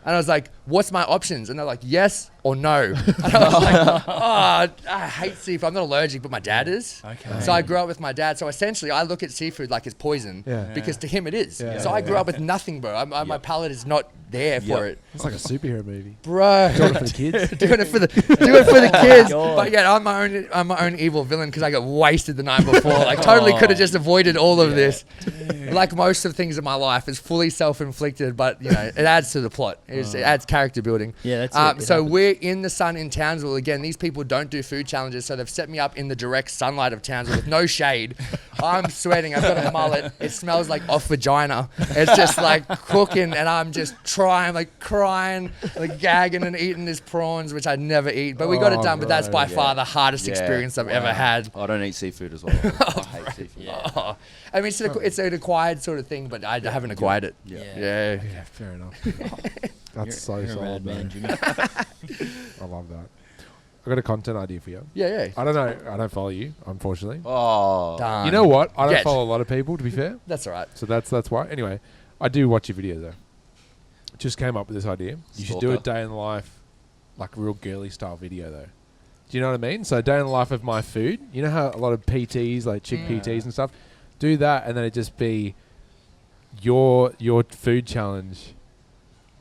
And I was like, what's my options? And they're like, yes or no. And I was like, I hate seafood. I'm not allergic, but my dad is. Okay. So I grew up with my dad. So essentially, I look at seafood like it's poison because to him it is. So I grew up with nothing, bro. My palate is not there for it. It's like a superhero movie. Bro. Doing it for the kids. Doing it for the kids. But yeah, I'm my own evil villain because I got wasted the night before. Like totally could have just avoided all of this. Like most of the things in my life, it's fully self-inflicted, but you know, it adds to the plot. It adds character building. Yeah, that's it. So we're in the sun in Townsville. Again, these people don't do food challenges, so they've set me up in the direct sunlight of Townsville with no shade. I'm sweating. I've got a mullet. It smells like off vagina. It's just like cooking, and I'm just trying, like crying, like gagging and eating these prawns, which I never eat. But we got it done. But that's by far the hardest experience I've ever had. I don't eat seafood as well. I hate seafood. Oh. I mean, it's an acquired sort of thing, but I haven't acquired it. Yeah. Yeah, fair enough. That's so You're a solid, rad man, man. Jimmy. I love that. I got a content idea for you. Yeah. I don't know. I don't follow you, unfortunately. Oh, Done. You know what? I don't Get. follow a lot of people, to be fair. That's all right. So that's why. Anyway, I do watch your videos though. Just came up with this idea. You should do a day in the life, like real girly style video though. Do you know what I mean? So day in the life of my food. You know how a lot of PTs, like chick PTs and stuff, do that, and then it just be your food challenge.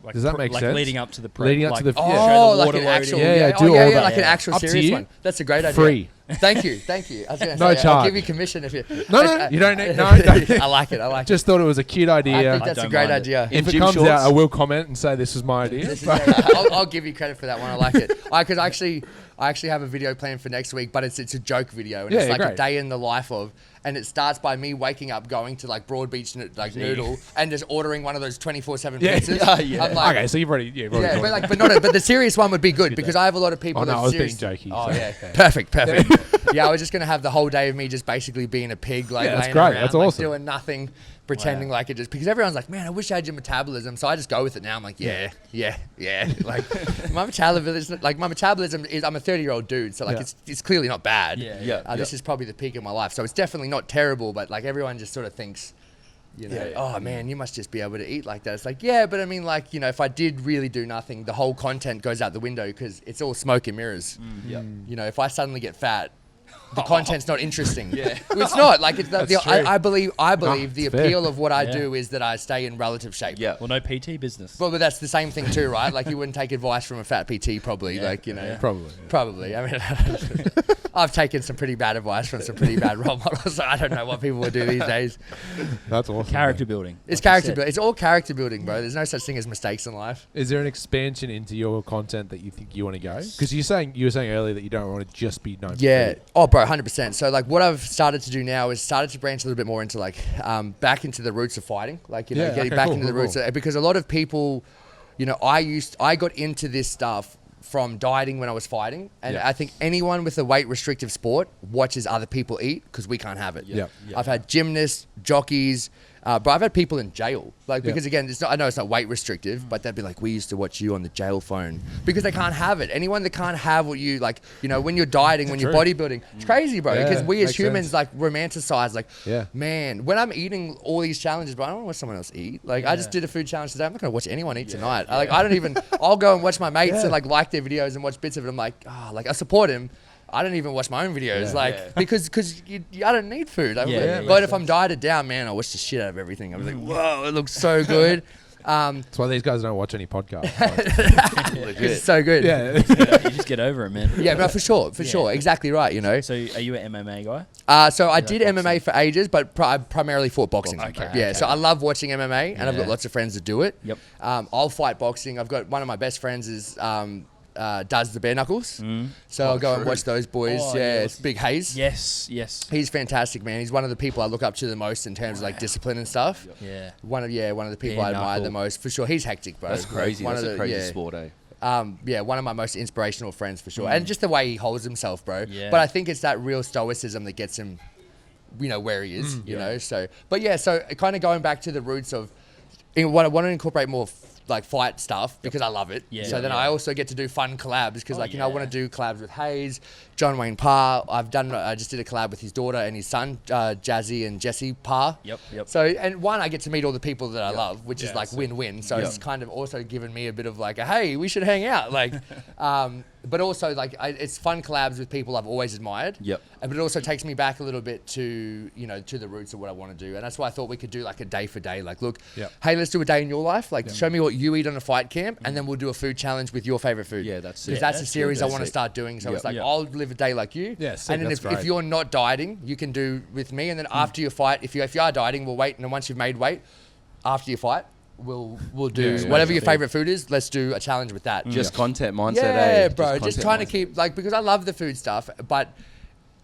Like Does that make sense? Leading up to the Leading up to the- show Oh, the like water an loading. actual, do all that. like an actual Up to serious you. one. That's a great idea. Free. Thank you. I was going to No say, I'll charge. give you commission if you. No, you don't need. No, I like it. just thought it was a cute I idea. think that's a don't great mind it. idea. If it gym comes shorts? out, I will comment and say this is my idea. This is I'll give you credit for that one. I like it. Because I actually have a video planned for next week, but it's a joke video, and it's like a day in the life of. And it starts by me waking up, going to like Broadbeach, like Noodle, and just ordering one of those 24/7 pizzas. I'm like, Okay, so you've already but the serious one would be good because I have a lot of people. Oh no, that I was being serious- jokey. Oh so. yeah, perfect. Yeah, I was just gonna have the whole day of me just basically being a pig, like Yeah, that's laying great. around, That's like, awesome. doing nothing, pretending like it just because everyone's like, man, I wish I had your metabolism, so I just go with it now. I'm like, yeah. Like my metabolism is I'm a 30-year-old dude, so like it's clearly not bad. This is probably the peak of my life, so it's definitely not terrible, but like everyone just sort of thinks. You know, oh man, you must just be able to eat like that. It's like, yeah, but I mean, like, you know, if I did really do nothing, the whole content goes out the window because it's all smoke and mirrors. You know, if I suddenly get fat, the content's not interesting. It's not. Like, it's I believe the it's fair. appeal of what I do is that I stay in relative shape. Well, no PT business. Well, but that's the same thing too, right? Like, you wouldn't take advice from a fat PT, probably. Like, you know, Probably. probably. I mean, I've taken some pretty bad advice from some pretty bad role models. So I don't know what people would do these days. That's awesome. Character building. It's like character building. It's all character building, bro. There's no such thing as mistakes in life. Is there an expansion into your content that you think you want to go? Because you were saying earlier that you don't want to just be known. Yeah. Oh, bro, 100%. So like what I've started to do now is started to branch a little bit more into like back into the roots of fighting. Like, you know, Yeah, getting okay, back cool, into the cool, roots. cool. Because a lot of people, you know, I got into this stuff from dieting when I was fighting. And Yeah. I think anyone with a weight restrictive sport watches other people eat because we can't have it. Yeah. I've had gymnasts, jockeys, but I've had people in jail. Like, Yeah. because again, I know it's not weight restrictive, but they'd be like, we used to watch you on the jail phone because they can't have it. Anyone that can't have what you like, you know, when you're dieting, when you're True. bodybuilding, it's crazy, bro. Yeah, Because we as makes humans sense. like romanticize, like, Yeah. man, when I'm eating all these challenges, bro, I don't want to watch someone else eat. Like, I just did a food challenge today. I'm not going to watch anyone eat tonight. I don't even, I'll go and watch my mates Yeah. and like their videos and watch bits of it. I'm like, like I support him. I don't even watch my own videos, because I don't need food. Yeah, yeah, But if I'm dieted down, man, I watch the shit out of everything. I was like, whoa, it looks so good. That's why these guys don't watch any podcasts. It's so good. Yeah. You just get over it, man. Yeah, no, for sure, exactly right. You know. So are you an MMA guy? So I did MMA for ages, but I primarily fought boxing. Okay, Yeah, okay. so I love watching MMA, and I've got Yeah. lots of friends that do it. Yep. I'll fight boxing. I've got one of my best friends is does the bare knuckles. So I'll go and watch those boys. Oh, yeah, yeah. it's Big Hayes. Yes. He's fantastic, man. He's one of the people I look up to the most in terms of like discipline and stuff. Yeah. One of the people Bare I admire the knuckle. most for sure. He's hectic, bro. That's crazy. Like, That's a crazy yeah. sport, eh? One of my most inspirational friends for sure, and just the way he holds himself, bro. Yeah. But I think it's that real stoicism that gets him, you know, where he is. You know, so so kind of going back to the roots of, what I want to incorporate more. Like fight stuff because I love it. Yeah, So then yeah. I also get to do fun collabs because I yeah. want to do collabs with Hayes, John Wayne Parr. I just did a collab with his daughter and his son, Jazzy and Jesse Parr. Yep. So, and one, I get to meet all the people that I love, which is Yeah, like so- win-win. So it's kind of also given me a bit of like, hey, we should hang out. Like, but also like it's fun collabs with people I've always admired. Yep. But it also takes me back a little bit to, you know, to the roots of what I want to do. And that's why I thought we could do like a day for day. Like, look, Yep. hey, let's do a day in your life. Like, show me what you eat on a fight camp, and then we'll do a food challenge with your favorite food. Yeah, that's Because it. that's a That's series good. I want to That's it. start doing. So Yep. it's like, Yep. I'll live a day like you. Yeah, sick. And then That's if great. you're not dieting, you can do with me. And then after your fight, if you are dieting, we'll wait. And then once you've made weight, after your fight, we'll do Yeah, whatever yeah. your favorite food is. Let's do a challenge with that. Just content mindset, Yeah, eh? bro. Just content trying to mindset. keep like, because I love the food stuff, but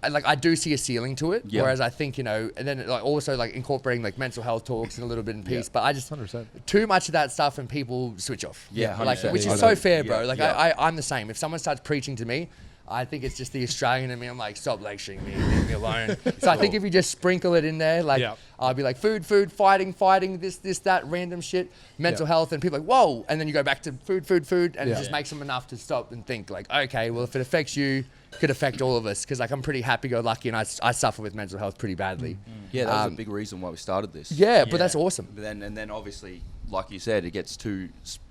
I do see a ceiling to it. Yeah. Whereas I think, you know, and then like also like incorporating like mental health talks and a little bit in peace. Yeah. But I just 100%. too much of that stuff and people switch off. Yeah, like 100%. which I is so know. fair, bro. Yeah, Like yeah. I'm the same. If someone starts preaching to me, I think it's just the Australian in me. I'm like, stop lecturing me, leave me alone. So I think if you just sprinkle it in there, like Yeah. I'll be like food, fighting, this, that, random shit, mental Yeah. health, and people are like, whoa, and then you go back to food, and it Yeah. just makes them enough to stop and think like, okay, well if it affects you, it could affect all of us, because like I'm pretty happy-go-lucky and I suffer with mental health pretty badly. Yeah, that was a big reason why we started this. Yeah, but Yeah. that's awesome. But then obviously, like you said, it gets too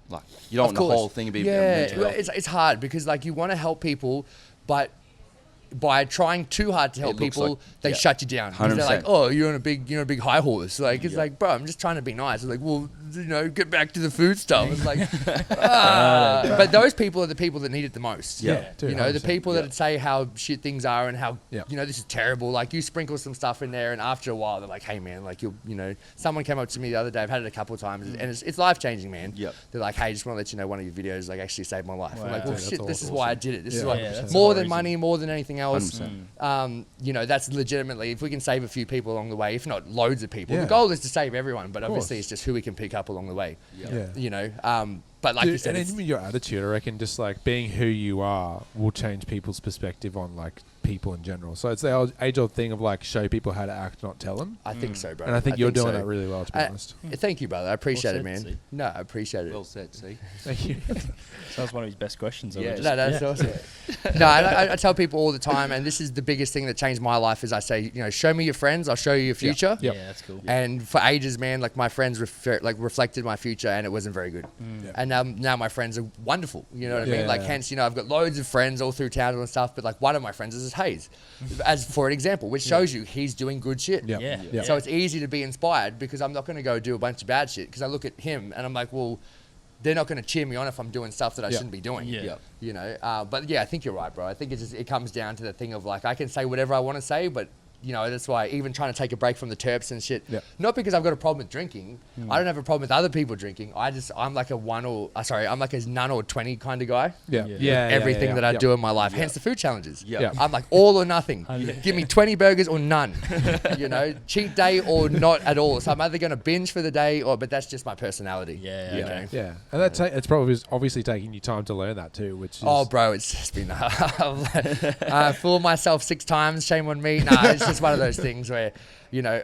like you don't Of want the course. whole thing to be yeah, mental health. it's hard because like you want to help people, but by trying too hard to help It looks people, like- they yeah. shut you down. 'Cause they're like, 100%. oh, you're on a big high horse. Like it's Yeah. like, bro, I'm just trying to be nice. It's like, well, you know, get back to the food stuff. It's like, but those people are the people that need it the most. Yeah. dude, You know, the 100%. people Yeah. that say how shit things are and how, Yeah. you know, this is terrible. Like you sprinkle some stuff in there and after a while they're like, hey man, like you know, someone came up to me the other day, I've had it a couple of times and it's life changing, man. Yep. They're like, hey, just want to let you know one of your videos like actually saved my life. I'm like, well, Dude, that's shit, this is awesome. why I did it. This is Yeah. why Yeah, that's more the than money, more than anything else. 100%. You know, that's legitimately, if we can save a few people along the way, if not loads of people, Yeah. the goal is to save everyone, but Of obviously course. it's just who we can pick up along the way. Yeah. You know, but like you Dude, said, and it's, even your attitude, I reckon, just like being who you are will change people's perspective on like people in general. So it's the age-old thing of like show people how to act, not tell them. I think so, bro. And I think you're doing so. that really well, to be honest. Thank you, brother. I appreciate Well it, man. said, see. No, I appreciate it. Well said, see. Thank you. So that's one of his best questions. Yeah. No, that's awesome. No, I tell people all the time, and this is the biggest thing that changed my life, is I say, you know, show me your friends, I'll show you your future. Yep. Yeah, that's cool. And for ages, man, like my friends reflected my future, and it wasn't very good. Yeah. And now my friends are wonderful. You know what I mean? Yeah. Like, hence, you know, I've got loads of friends all through town and stuff. But like, one of my friends is Hayes, as for an example, which shows you he's doing good shit. Yeah. Yeah. So it's easy to be inspired because I'm not going to go do a bunch of bad shit because I look at him and I'm like, well, they're not going to cheer me on if I'm doing stuff that I shouldn't be doing. Yeah. You know, but yeah, I think you're right, bro. I think it comes down to the thing of like, I can say whatever I want to say, but you know, that's why even trying to take a break from the terps and shit, not because I've got a problem with drinking. I don't have a problem with other people drinking. I'm like a none or 20 kind of guy. Everything that I do in my life, hence the food challenges. I'm like all or nothing. Give me 20 burgers or none. You know, cheat day or not at all. So I'm either going to binge for the day but that's just my personality. You know? And it's probably obviously taking you time to learn that too, which is... Oh, bro, it's just been... I fooled myself 6 times. Shame on me. Nah, it's just one of those things where, you know,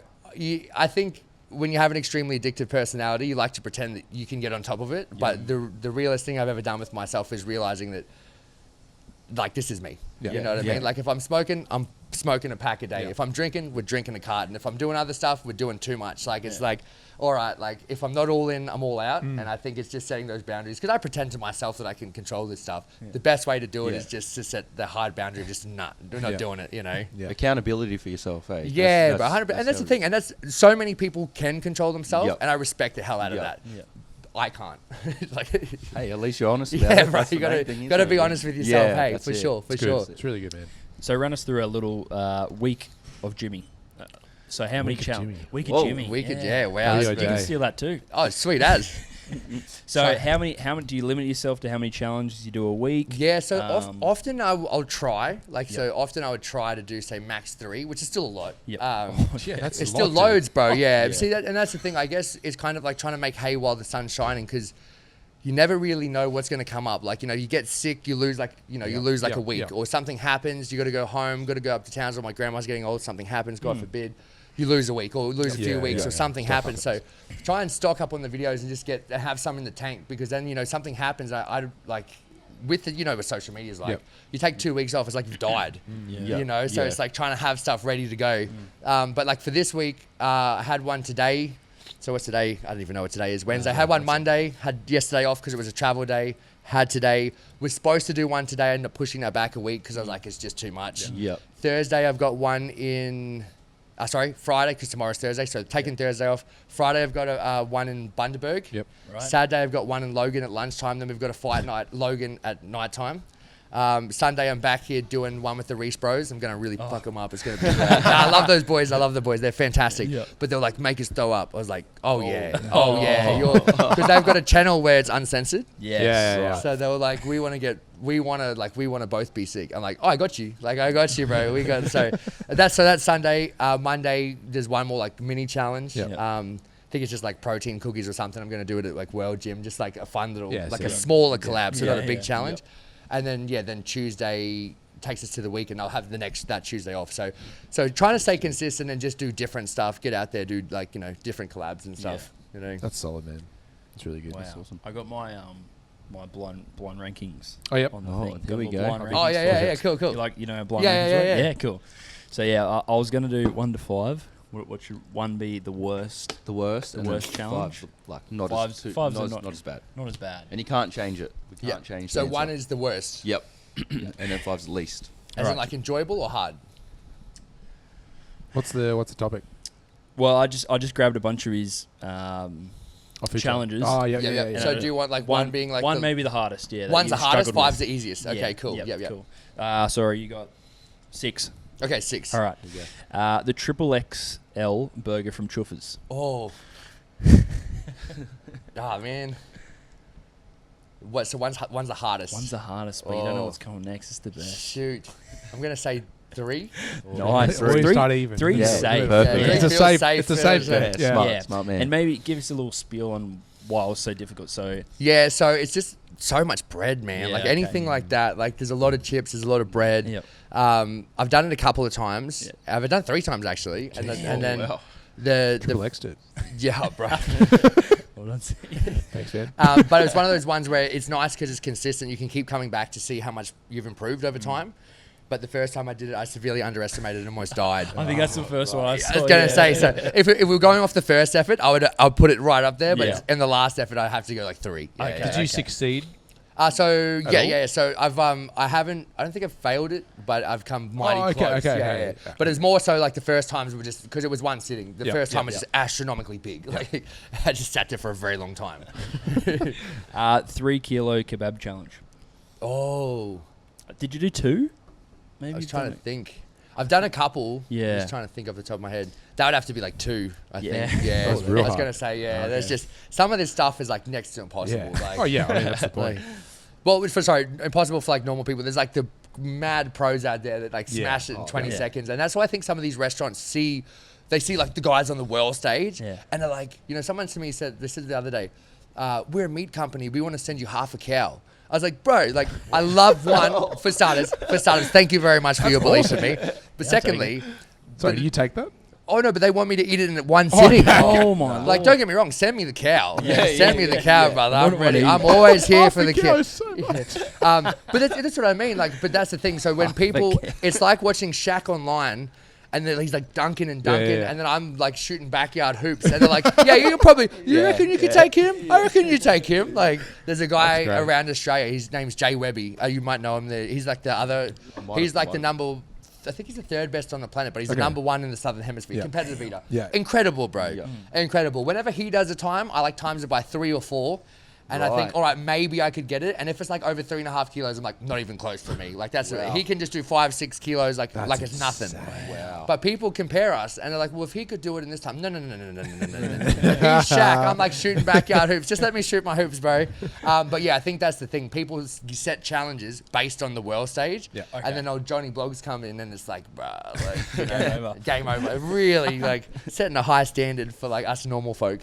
I think when you have an extremely addictive personality, you like to pretend that you can get on top of it. But the realest thing I've ever done with myself is realizing that, like, this is me. You know what I mean? Like, if I'm smoking a pack a day. If I'm drinking, we're drinking a carton. If I'm doing other stuff, we're doing too much. Like, it's like, all right, like, if I'm not all in, I'm all out. And I think it's just setting those boundaries. Because I pretend to myself that I can control this stuff. The best way to do it is just to set the hard boundary of just not doing it, you know? Accountability for yourself, eh? Yeah, bro, 100%. And that's the thing. And that's so many people can control themselves. And I respect the hell out of that. I can't. Like, hey, at least you're honest about it. Bro, you gotta be honest with yourself. Hey, for sure. It's really good, man. So run us through a little week of Jimmy. So how many challenges? Week of Jimmy. Wow. You can steal that too. Oh, sweet as. So how many do you limit yourself to how many challenges you do a week? Yeah, so often I'll try. Like, so often I would try to do, say, max 3, which is still a lot. That's it's still loads, bro. Yeah. See, and that's the thing, I guess, is kind of like trying to make hay while the sun's shining, because you never really know what's going to come up. Like, you know, you get sick, you lose like a week, or something happens, you got to go home, got to go up to town, or my grandma's getting old, something happens, God forbid. You lose a week or lose a few weeks or something happens. So try and stock up on the videos and just have some in the tank, because then, you know, something happens. I like with the, you know, what social media is like, you take 2 weeks off, it's like you've died, you know? So it's like trying to have stuff ready to go. But like for this week, I had one today. So what's today? I don't even know what today is. Wednesday. Had one Monday, had yesterday off because it was a travel day. Had today. Was supposed to do one today. I ended up pushing that back a week because I was like, it's just too much. Thursday, I've got one in... Friday, because tomorrow's Thursday, so taking Thursday off. Friday, I've got one in Bundaberg. Saturday, I've got one in Logan at lunchtime. Then we've got a fight night, Logan at nighttime. Sunday, I'm back here doing one with the Reese Bros. I'm going to really fuck them up. It's going to be I love those boys. They're fantastic. But they're like, make us throw up. I was like, yeah. Because they've got a channel where it's uncensored. So they were like, we want to both be sick. I'm like, I got you. Like, I got you, bro. So that's Sunday. Monday, there's one more like mini challenge. I think it's just like protein cookies or something. I'm going to do it at like World Gym, just like a fun little, a smaller collab, so not a big challenge. And then Tuesday takes us to the week, and I'll have that Tuesday off. So trying to stay consistent and just do different stuff, get out there, do like, you know, different collabs and stuff. You know, that's solid, man. It's really good. Wow. That's awesome. I got my my blind rankings. Oh yep. On the thing. There we go. Oh yeah. Cool. You know blind rankings. Yeah. Cool. So I was gonna do 1 to 5. What should 1 be the worst? The worst challenge. 5, like not Five's not as bad. Not as bad. And you can't change it. We can't change. So 1 is the worst. Yep. And then 5's the least. As in like enjoyable or hard? What's the topic? Well, I just grabbed a bunch of his challenges. Oh yeah. So do you want like one being like one maybe the hardest? Yeah. 1's the hardest, 5's the easiest. Okay, cool. Yep. Cool. Sorry, you got 6. Okay, 6. All right. The Triple XL burger from Chuffers. Oh. Man. What? So one's the hardest. One's the hardest, but you don't know what's coming next. It's the best. Shoot. I'm gonna say 3. Nice. Always start even. 3 is safe. Perfect. Yeah, It's a safe bet. Yeah. Smart man. And maybe give us a little spiel on why it was so difficult. So so it's just so much bread, man. Yeah, like anything like that. Like there's a lot of chips, there's a lot of bread. Yep. I've done it a couple of times. Yeah. I've done it 3 times actually, and then wow. the Triple X'd it. yeah, bro. Thanks, man. But it's one of those ones where it's nice because it's consistent. You can keep coming back to see how much you've improved over time. But the first time I did it, I severely underestimated and almost died. I think that's the first one I saw. I was going to say, so if we were going off the first effort, I'll put it right up there. But in the last effort, I have to go like 3. Okay. Yeah. Did you succeed? So At yeah. all? So I don't think I've failed it, but I've come mighty close. Okay. But it's more so like the first times were just because it was one sitting. The Yeah, first time yeah, was just astronomically big. Like I just sat there for a very long time. 3 kilo kebab challenge. Oh, Did you do 2? Maybe I was you've trying done to it. think. I've done a couple. Yeah. I'm just trying to think off the top of my head. That would have to be like 2, I Yeah. think. Yeah. That's real I was hard. gonna say There's Okay. just some of this stuff is like next to impossible. Yeah. Like, Oh yeah, I mean that's the point. Well, sorry, impossible for like normal people. There's like the mad pros out there that like Yeah. smash it in 20 yeah. seconds, and that's why I think some of these restaurants see like the guys on the world stage, Yeah. and they're like, someone to me said this the other day, we're a meat company, we want to send you half a cow. I was like, bro, like I love one for starters. Thank you very much for your belief in me. But secondly, So do you take that? oh no, but they want me to eat it in one sitting. Oh my Like, Lord. don't get me wrong, send me the cow. Yeah, Send me the cow, brother. I'm Wouldn't wanna ready. eat I'm it. always here Half for a the kilo cow. is so much. But that's what I mean. Like, but that's the thing. So when people, it's like watching Shaq online, and then he's like dunking and dunking, Yeah. and then I'm like shooting backyard hoops, and they're like, "Yeah, you probably, you reckon you could take him? I reckon you take him." Like, there's a guy That's great. around Australia. His name's Jay Webby. You might know him. He's like the other. He's like the number. I think he's the 3rd best on the planet, but he's the Okay. number 1 in the Southern Hemisphere. Yeah. Competitive eater. Yeah. Incredible, bro. Yeah. Incredible. Whenever he does a time, I like times it by 3 or 4. And I think, Right. all right, maybe I could get it. And if it's like over 3.5 kilos, I'm like, not even close for me. Like that's Wow. he can just do 5-6 kilos like That's it's nothing. insane. Wow. But people compare us and they're like, well, if he could do it in this time, no. He's Shaq. I'm like shooting backyard hoops. Just let me shoot my hoops, bro. But yeah, I think that's the thing. People set challenges based on the world stage. Yeah. Okay. And then old Johnny Blogs come in and it's like, bruh, like, Game over. game over. Really like setting a high standard for like us normal folk.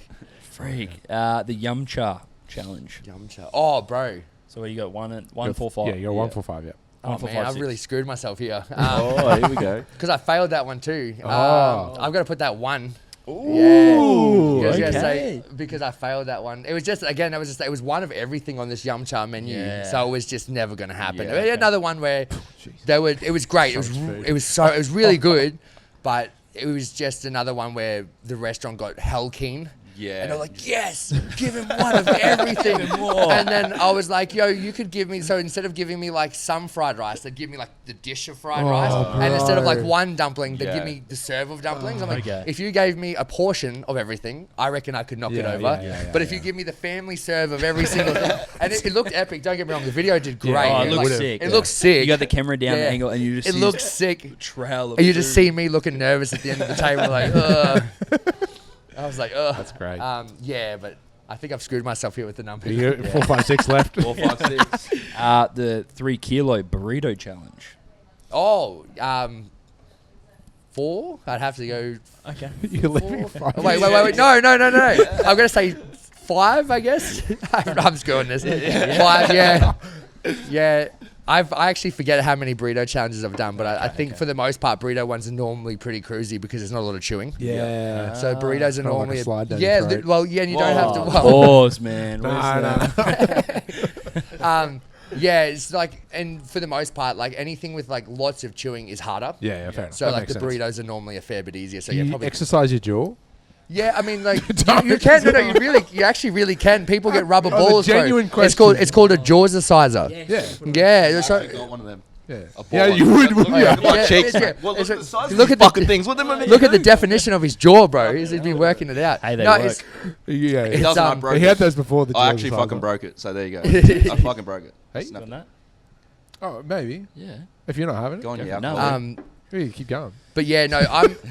Freak. The Yum Cha challenge. Yum cha. Oh, bro. So you got 1 4 5. Yeah, you're 1 for 5. Yeah. Oh, One for man, five, I've six. really screwed myself here. Oh, here we go. Because I failed that one too. Oh. I've got to put that 1. Ooh, Because, okay. say, because I failed that one. It was just, again, it was one of everything on this Yum Cha menu. Yeah. So it was just never going to happen. Yeah, We had okay. another one where Jeez. it was great. So much food. It was really good, but it was just another one where the restaurant got hell keen. Yeah. And they're like, yes, give him one of everything. And then I was like, yo, you could give me, so instead of giving me like some fried rice, they'd give me like the dish of fried rice. And instead of like bro. one dumpling, they'd Yeah. give me the serve of dumplings. I'm like, Okay. if you gave me a portion of everything, I reckon I could knock it Yeah, over. yeah, But if you give me the family serve of every single thing, and it looked epic, don't get me wrong, the video did great. Oh, it Like, looks sick. It looks sick. You got the camera down the Yeah. angle and you just It see looks this sick. trail of And you just food. see me looking nervous at the end of the table, like, ugh. I was like, ugh. That's great. Yeah, but I think I've screwed myself here with the numbers. You got 4, 5, 6 left. 4, 5, 6. The 3 kilo burrito challenge. Oh, 4? I'd have to go. Okay. You're leaving 5. Oh, wait. No. I'm gonna say 5, I guess. I'm screwing this. 5, yeah. Yeah. I actually forget how many burrito challenges I've done, but I think for the most part, burrito ones are normally pretty cruisy because there's not a lot of chewing. Yeah. So burritos are Kinda like a normally slide down yeah, your throat. well, yeah, and you don't have to. Well, Pause, man. No, Where's no. that? yeah, it's like, and for the most part, like anything with like lots of chewing is harder. Yeah, fair enough. So That like makes the sense. burritos are normally a fair bit easier. So Do yeah, you probably. exercise your jaw? Yeah, I mean, like you can. No, you actually really can. People get rubber That was a balls. bro. genuine It's called a jaw exerciser. Yeah. Yeah, I so, actually got one of them. Yeah. A Yeah, ball you one. would, wouldn't you? Look at my Yeah, cheeks, it's- man. Well, it's- look at the size look of at these the- fucking things. What am I meant to look at the do? definition of his jaw, bro. He's been working it out. Hey, they no, work. it's Yeah. It It's, doesn't. I um, broke He it. had those before the I jaw actually exerciser. fucking broke it. So there you go. I fucking broke it. Hey? Snapped Done it. that? Oh, maybe. Yeah. If you're not having it. Go on, Go yeah. for no. Yeah, keep going. But yeah, no,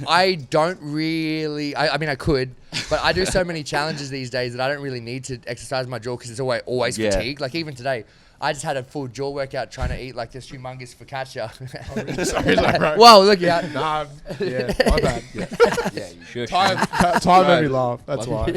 I don't really. I mean, I could, but I do so many challenges these days that I don't really need to exercise my jaw because it's always Yeah. fatigued. Like even today, I just had a full jaw workout trying to eat like this humongous focaccia. Sorry, bro. Whoa, look out! Nah, yeah, my bad. Yeah. Yeah, you Sure. Time made me laugh. That's why.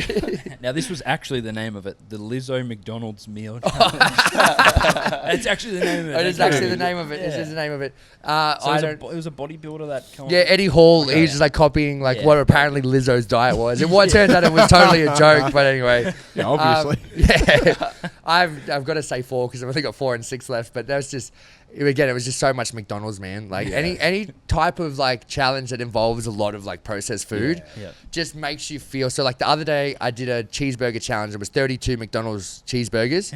Now, this was actually the name of it, the Lizzo McDonald's meal challenge. That's actually the name of it. It is actually the name of it. This Yeah. is the name of it. So I it don't. was a bodybuilder that come Yeah, Eddie Hall. He's just like copying like Yeah. what apparently Lizzo's diet was. And what turns out it was totally a joke. But anyway, Yeah, obviously. yeah, I've got to say 4 because I've only got 4 and 6 left. But that's just Again, it was just so much McDonald's, man. Like any type of like challenge that involves a lot of like processed food just makes you feel. So like the other day I did a cheeseburger challenge. It was 32 McDonald's cheeseburgers.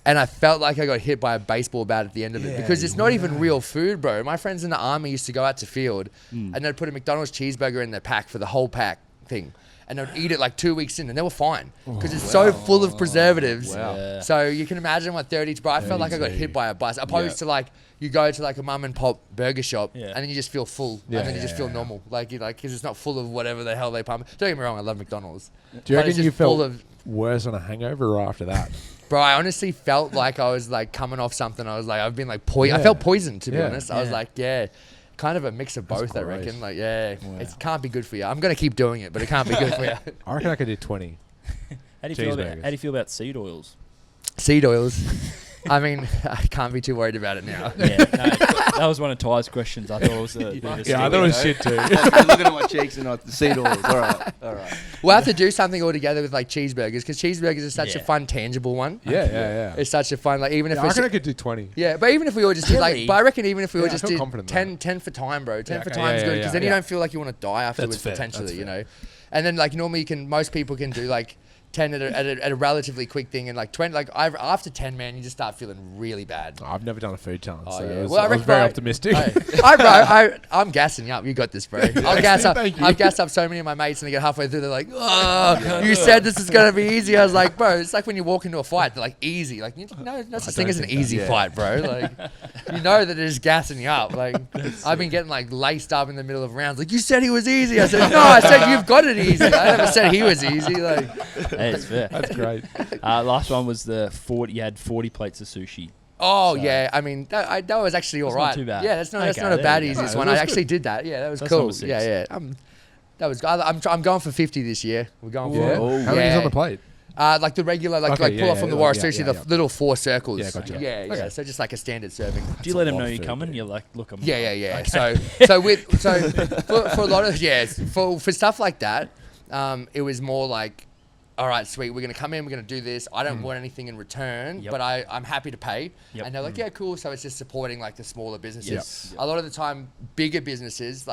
And I felt like I got hit by a baseball bat at the end of it because it's not even real food, bro. My friends in the army used to go out to field and they'd put a McDonald's cheeseburger in their pack for the whole pack thing. And they'd eat it like 2 weeks in and they were fine because it's so full of preservatives. Wow. Yeah. So you can imagine what 30, bro, I felt like I got hit by a bus. Opposed to like, you go to like a mum and pop burger shop and then you just feel full and then you just feel normal. Like, you like, because it's not full of whatever the hell they pump. Don't get me wrong, I love McDonald's. Do you But it's reckon you just full felt of- worse on a hangover or after that? Bro, I honestly felt like I was like coming off something. I was like, I've been like I felt poisoned, to be honest. I was like, kind of a mix of both, I reckon. Like, it can't be good for you. I'm going to keep doing it, but it can't be good for you. I reckon I could do 20. How do you feel about seed oils? Seed oils. I mean, I can't be too worried about it now. Yeah, no, that was one of Ty's questions. I thought it was a bit of a Yeah, I thought it was shit too. Looking at my cheeks and not the seed oils. All right. We'll have to do something all together with like cheeseburgers because cheeseburgers is such a fun, tangible one. Yeah. It's such a fun, like even if I reckon I could do 20. yeah, but even if we all just did like, but I reckon even if we all I just feel did confident 10 for time, bro. 10 for okay. time is good because then you yeah. don't feel like you want to die afterwards fair, potentially, that's you fair. know. And then like normally most people can do like 10 at a relatively quick thing and like 20, like after 10, man, you just start feeling really bad. I've never done a food challenge, so yeah. I was, Well, I I was reckon very I- optimistic. I'm gassing you up. You got this, bro. I'll gas up. Thank you. I've gassed up so many of my mates, and they get halfway through, they're like, "Oh, you said this is gonna be easy." I was like, "Bro, it's like when you walk into a fight. They're like, easy. Like, no such thing as an easy fight, bro. Like, you know that it's gassing you up. Like, I've been getting like laced up in the middle of rounds. Like, you said he was easy. I said, no, I said you've got it easy. I never said he was easy. Like, Hey, it's fair. That's great. Last one was the 40. You had 40 plates of sushi. oh So- yeah. I mean, that was actually all That's not right. too bad. Yeah, that's not Okay, a there bad you go. easiest No, one. that I was actually did that. Yeah, that was That's cool. number 6. Yeah. That was. I'm going for 50 this year. We're going for Yeah. it. Oh. How many's on the plate? Like the regular, like Okay, pull off from the wall, yeah, seriously, yeah. the little 4 circles. Yeah, gotcha. Yeah. Okay. So just like a standard serving. Do you let a them lot know of you're food, coming? yeah. You're like, look, I'm. Yeah. Okay. So for a lot of for stuff like that, it was more like, all right, sweet, we're gonna come in, we're gonna do this. I don't want anything in return, Yep. but I'm happy to pay. Yep. And they're like, yeah, cool. So it's just supporting like the smaller businesses. Yep. A lot of the time, bigger businesses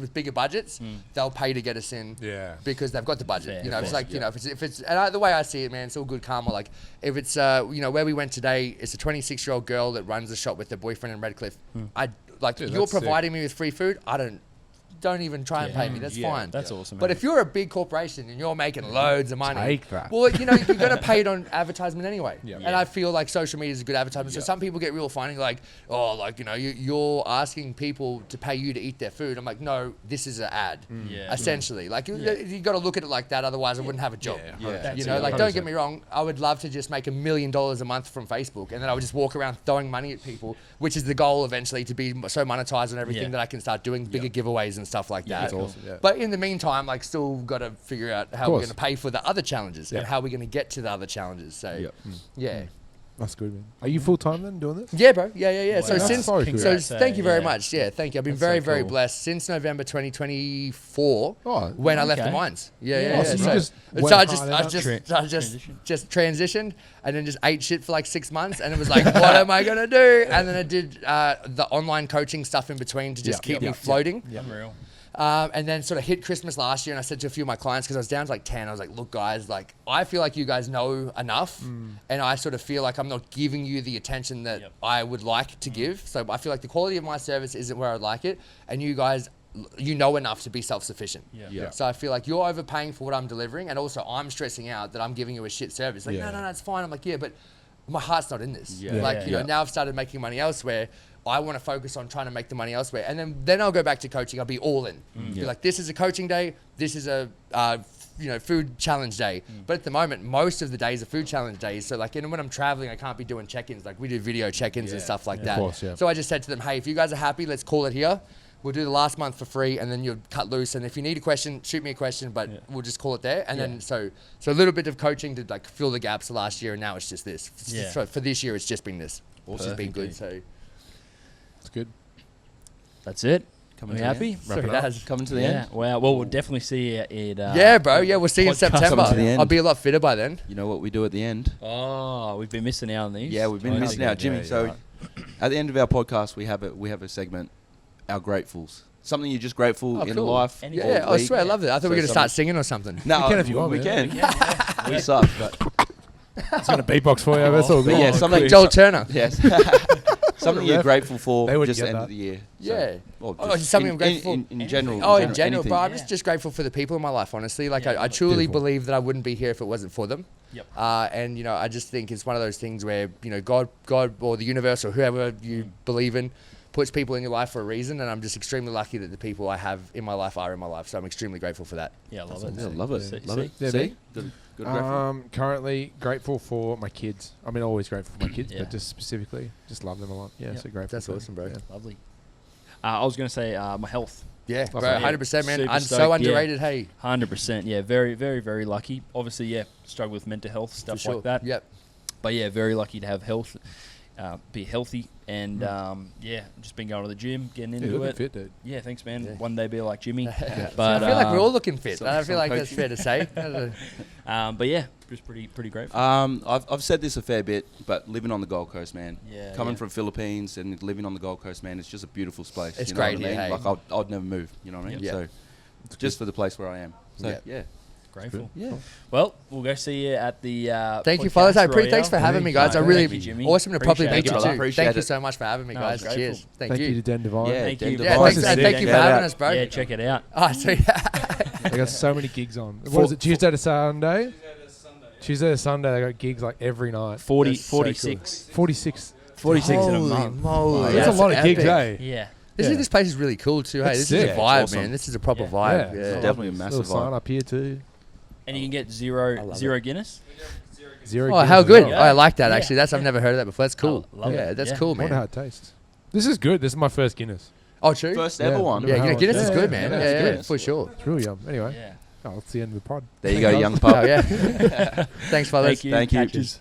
with bigger budgets, they'll pay to get us in. Yeah. Because they've got the budget. Fair, You know, it's fair. like, you know, if it's and the way I see it, man, it's all good karma. Like if it's you know, where we went today, it's a 26-year-old girl that runs the shop with her boyfriend in Redcliffe. Dude, You're that's sick. providing me with free food. Don't even try and pay me. That's fine. That's awesome. But man. if you're a big corporation and you're making loads of money, Take that. well, you know, you're going to pay it on advertisement anyway. Yeah. And I feel like social media is a good advertisement. So Yeah. some people get real funny, like, oh, like, you know, you're asking people to pay you to eat their food. I'm like, no, this is an ad, Yeah. essentially. Like, you got to look at it like that. Otherwise, I wouldn't have a job. Yeah. You know, like, don't get me wrong. I would love to just make $1 million a month from Facebook, and then I would just walk around throwing money at people, which is the goal eventually, to be so monetized on everything Yeah. that I can start doing bigger giveaways and stuff like that. That's awesome. Yeah. But in the meantime, like, still got to figure out how we're course. going to pay for the other challenges Yeah. and how we're going to get to the other challenges. So, yeah. That's good, man. Are you full time then doing this? Yeah, bro. Yeah. So Wow. since, Sorry, so Congrats, thank you very yeah. much. Yeah, thank you. I've been That's very, so very cool. blessed since November 2024 Oh, when I left the okay. mines. Yeah. Oh, so you just went so I hard just Transition. transitioned and then just ate shit for like 6 months, and it was like, what am I gonna do? And then I did the online coaching stuff in between to just keep me floating. Unreal. And then sort of hit Christmas last year, and I said to a few of my clients, because I was down to like 10, I was like, look, guys, like, I feel like you guys know enough, and I sort of feel like I'm not giving you the attention that I would like to give. So I feel like the quality of my service isn't where I'd like it, and you guys, you know enough to be self-sufficient. Yeah. So I feel like you're overpaying for what I'm delivering, and also I'm stressing out that I'm giving you a shit service. Like, Yeah. no, it's fine. I'm like, yeah, but my heart's not in this. Yeah. Like, Yeah. you know, now I've started making money elsewhere. I want to focus on trying to make the money elsewhere. And then I'll go back to coaching. I'll be all in. Be like, this is a coaching day. This is a, food challenge day. But at the moment, most of the days are food challenge days. So like, when I'm traveling, I can't be doing check-ins. Like we do video check-ins and stuff like that. Of course, yeah. So I just said to them, hey, if you guys are happy, let's call it here. We'll do the last month for free, and then you'll cut loose. And if you need a question, shoot me a question, but we'll just call it there. And then so a little bit of coaching to like fill the gaps last year, and now it's just this. Yeah. So for this year, it's just been this. Which has been good. Perfect. So It's good. That's it. Coming Are we to the happy? so it has. Coming to the Yeah. end. Wow. Well, we'll definitely see you at. Yeah, bro. Yeah, we'll see you in podcast September. coming to the end. I'll be a lot fitter by then. You know what we do at the end? Oh, we've been missing out on these. Yeah, we've been missing out, Jimmy. yeah, So right. at the end of our podcast, we have a segment, our gratefuls. Something you're just grateful in cool. life. Anything. Yeah, I swear, I love it. I thought we were going to So start singing or something. No, We can if you want, we man. can. We suck, but It's going to beatbox for you. That's all But good. yeah, something. Joel Turner. Yes. Something you're ref. grateful for They wouldn't just get end that. of the year. Yeah. Or Oh, just something in, I'm grateful in general. Oh, in general, anything. bro. I'm Yeah. just grateful for the people in my life, honestly. Like, Yeah, I truly Beautiful. believe that I wouldn't be here if it wasn't for them. Yep. And, you know, I just think it's one of those things where, you know, God or the universe or whoever you believe in puts people in your life for a reason. And I'm just extremely lucky that the people I have in my life are in my life. So I'm extremely grateful for that. Yeah, I love it. Yeah, love it. See- Love it. Yeah, See? me? Good grateful. Currently grateful for my kids. I mean, always grateful for my kids, Yeah. but just specifically, just love them a lot. Yeah, Yep. so grateful. That's for awesome, bro. them. Lovely. I was going to say my health. Yeah, Love bro, it. 100%, man. Super I'm so stoked, yeah. underrated. Hey, 100%. Yeah, very, very, very lucky. Obviously, yeah, struggle with mental health, for stuff sure. like that. Yep. But yeah, very lucky to have health, be healthy, and yeah, just been going to the gym, getting Yeah, into looking it. fit, dude. Yeah, thanks, man. Yeah. One day be like Jimmy. I But feel like we're all looking fit. some- I feel some like that's coaching. fair to say. but yeah, just pretty grateful. I've said this a fair bit, but living on the Gold Coast, man. Yeah, Coming yeah. from Philippines and living on the Gold Coast, man, it's just a beautiful place. It's you know great what I here, mean? hey. Like I'd never move. You know what I mean? Yeah. So just for the place where I am. So Yeah. yeah. Grateful. Yeah. Well, we'll go see you at the. Thank you, Podcast fellas. Hey, pretty thanks for Royale. having me, guys. I No, really thank you, Jimmy. awesome to properly Appreciate meet you it, too. brother. Appreciate Thank you it. so much for having me, No, guys. it's Cheers. grateful. Thank you to you. Den Divine. Yeah, Thank Den you. Divine. Yeah, Nice thanks, to and see thank you. you for Shout having out. us, bro. Yeah, check it out. Oh, sweet. They got so many gigs on. What is it? Tuesday to Sunday? Tuesday to Sunday. They got gigs like every night. 40, That's so cool. 46. 46. 46 in a Holy month. moly. That's a lot of gigs, epic. eh? Yeah. Yeah. This place is really cool too. Hey, It's this is a sick. vibe, It's awesome. man. This is a proper Yeah. vibe. Yeah. Yeah. Definitely a Little massive sign vibe. up here too. And you can get I zero love Guinness. Zero. Oh, gigs how as good! well. Yeah. Oh, I like that Yeah. actually. I've never heard of that before. That's cool. I love Yeah, it. that's Yeah. cool, I wonder man. how it tastes. This is good. This is my first Guinness. Oh, true. First Yeah. ever one. Yeah, Yeah, Guinness is yeah, good, yeah, man. yeah, Yeah, it's yeah, good. for sure. It's real yum. Anyway, Yeah. oh, it's the end of the pod. There you Thank go, guys. young pup. Oh yeah. Thanks, fellas. Thank you. Thank you. Catches.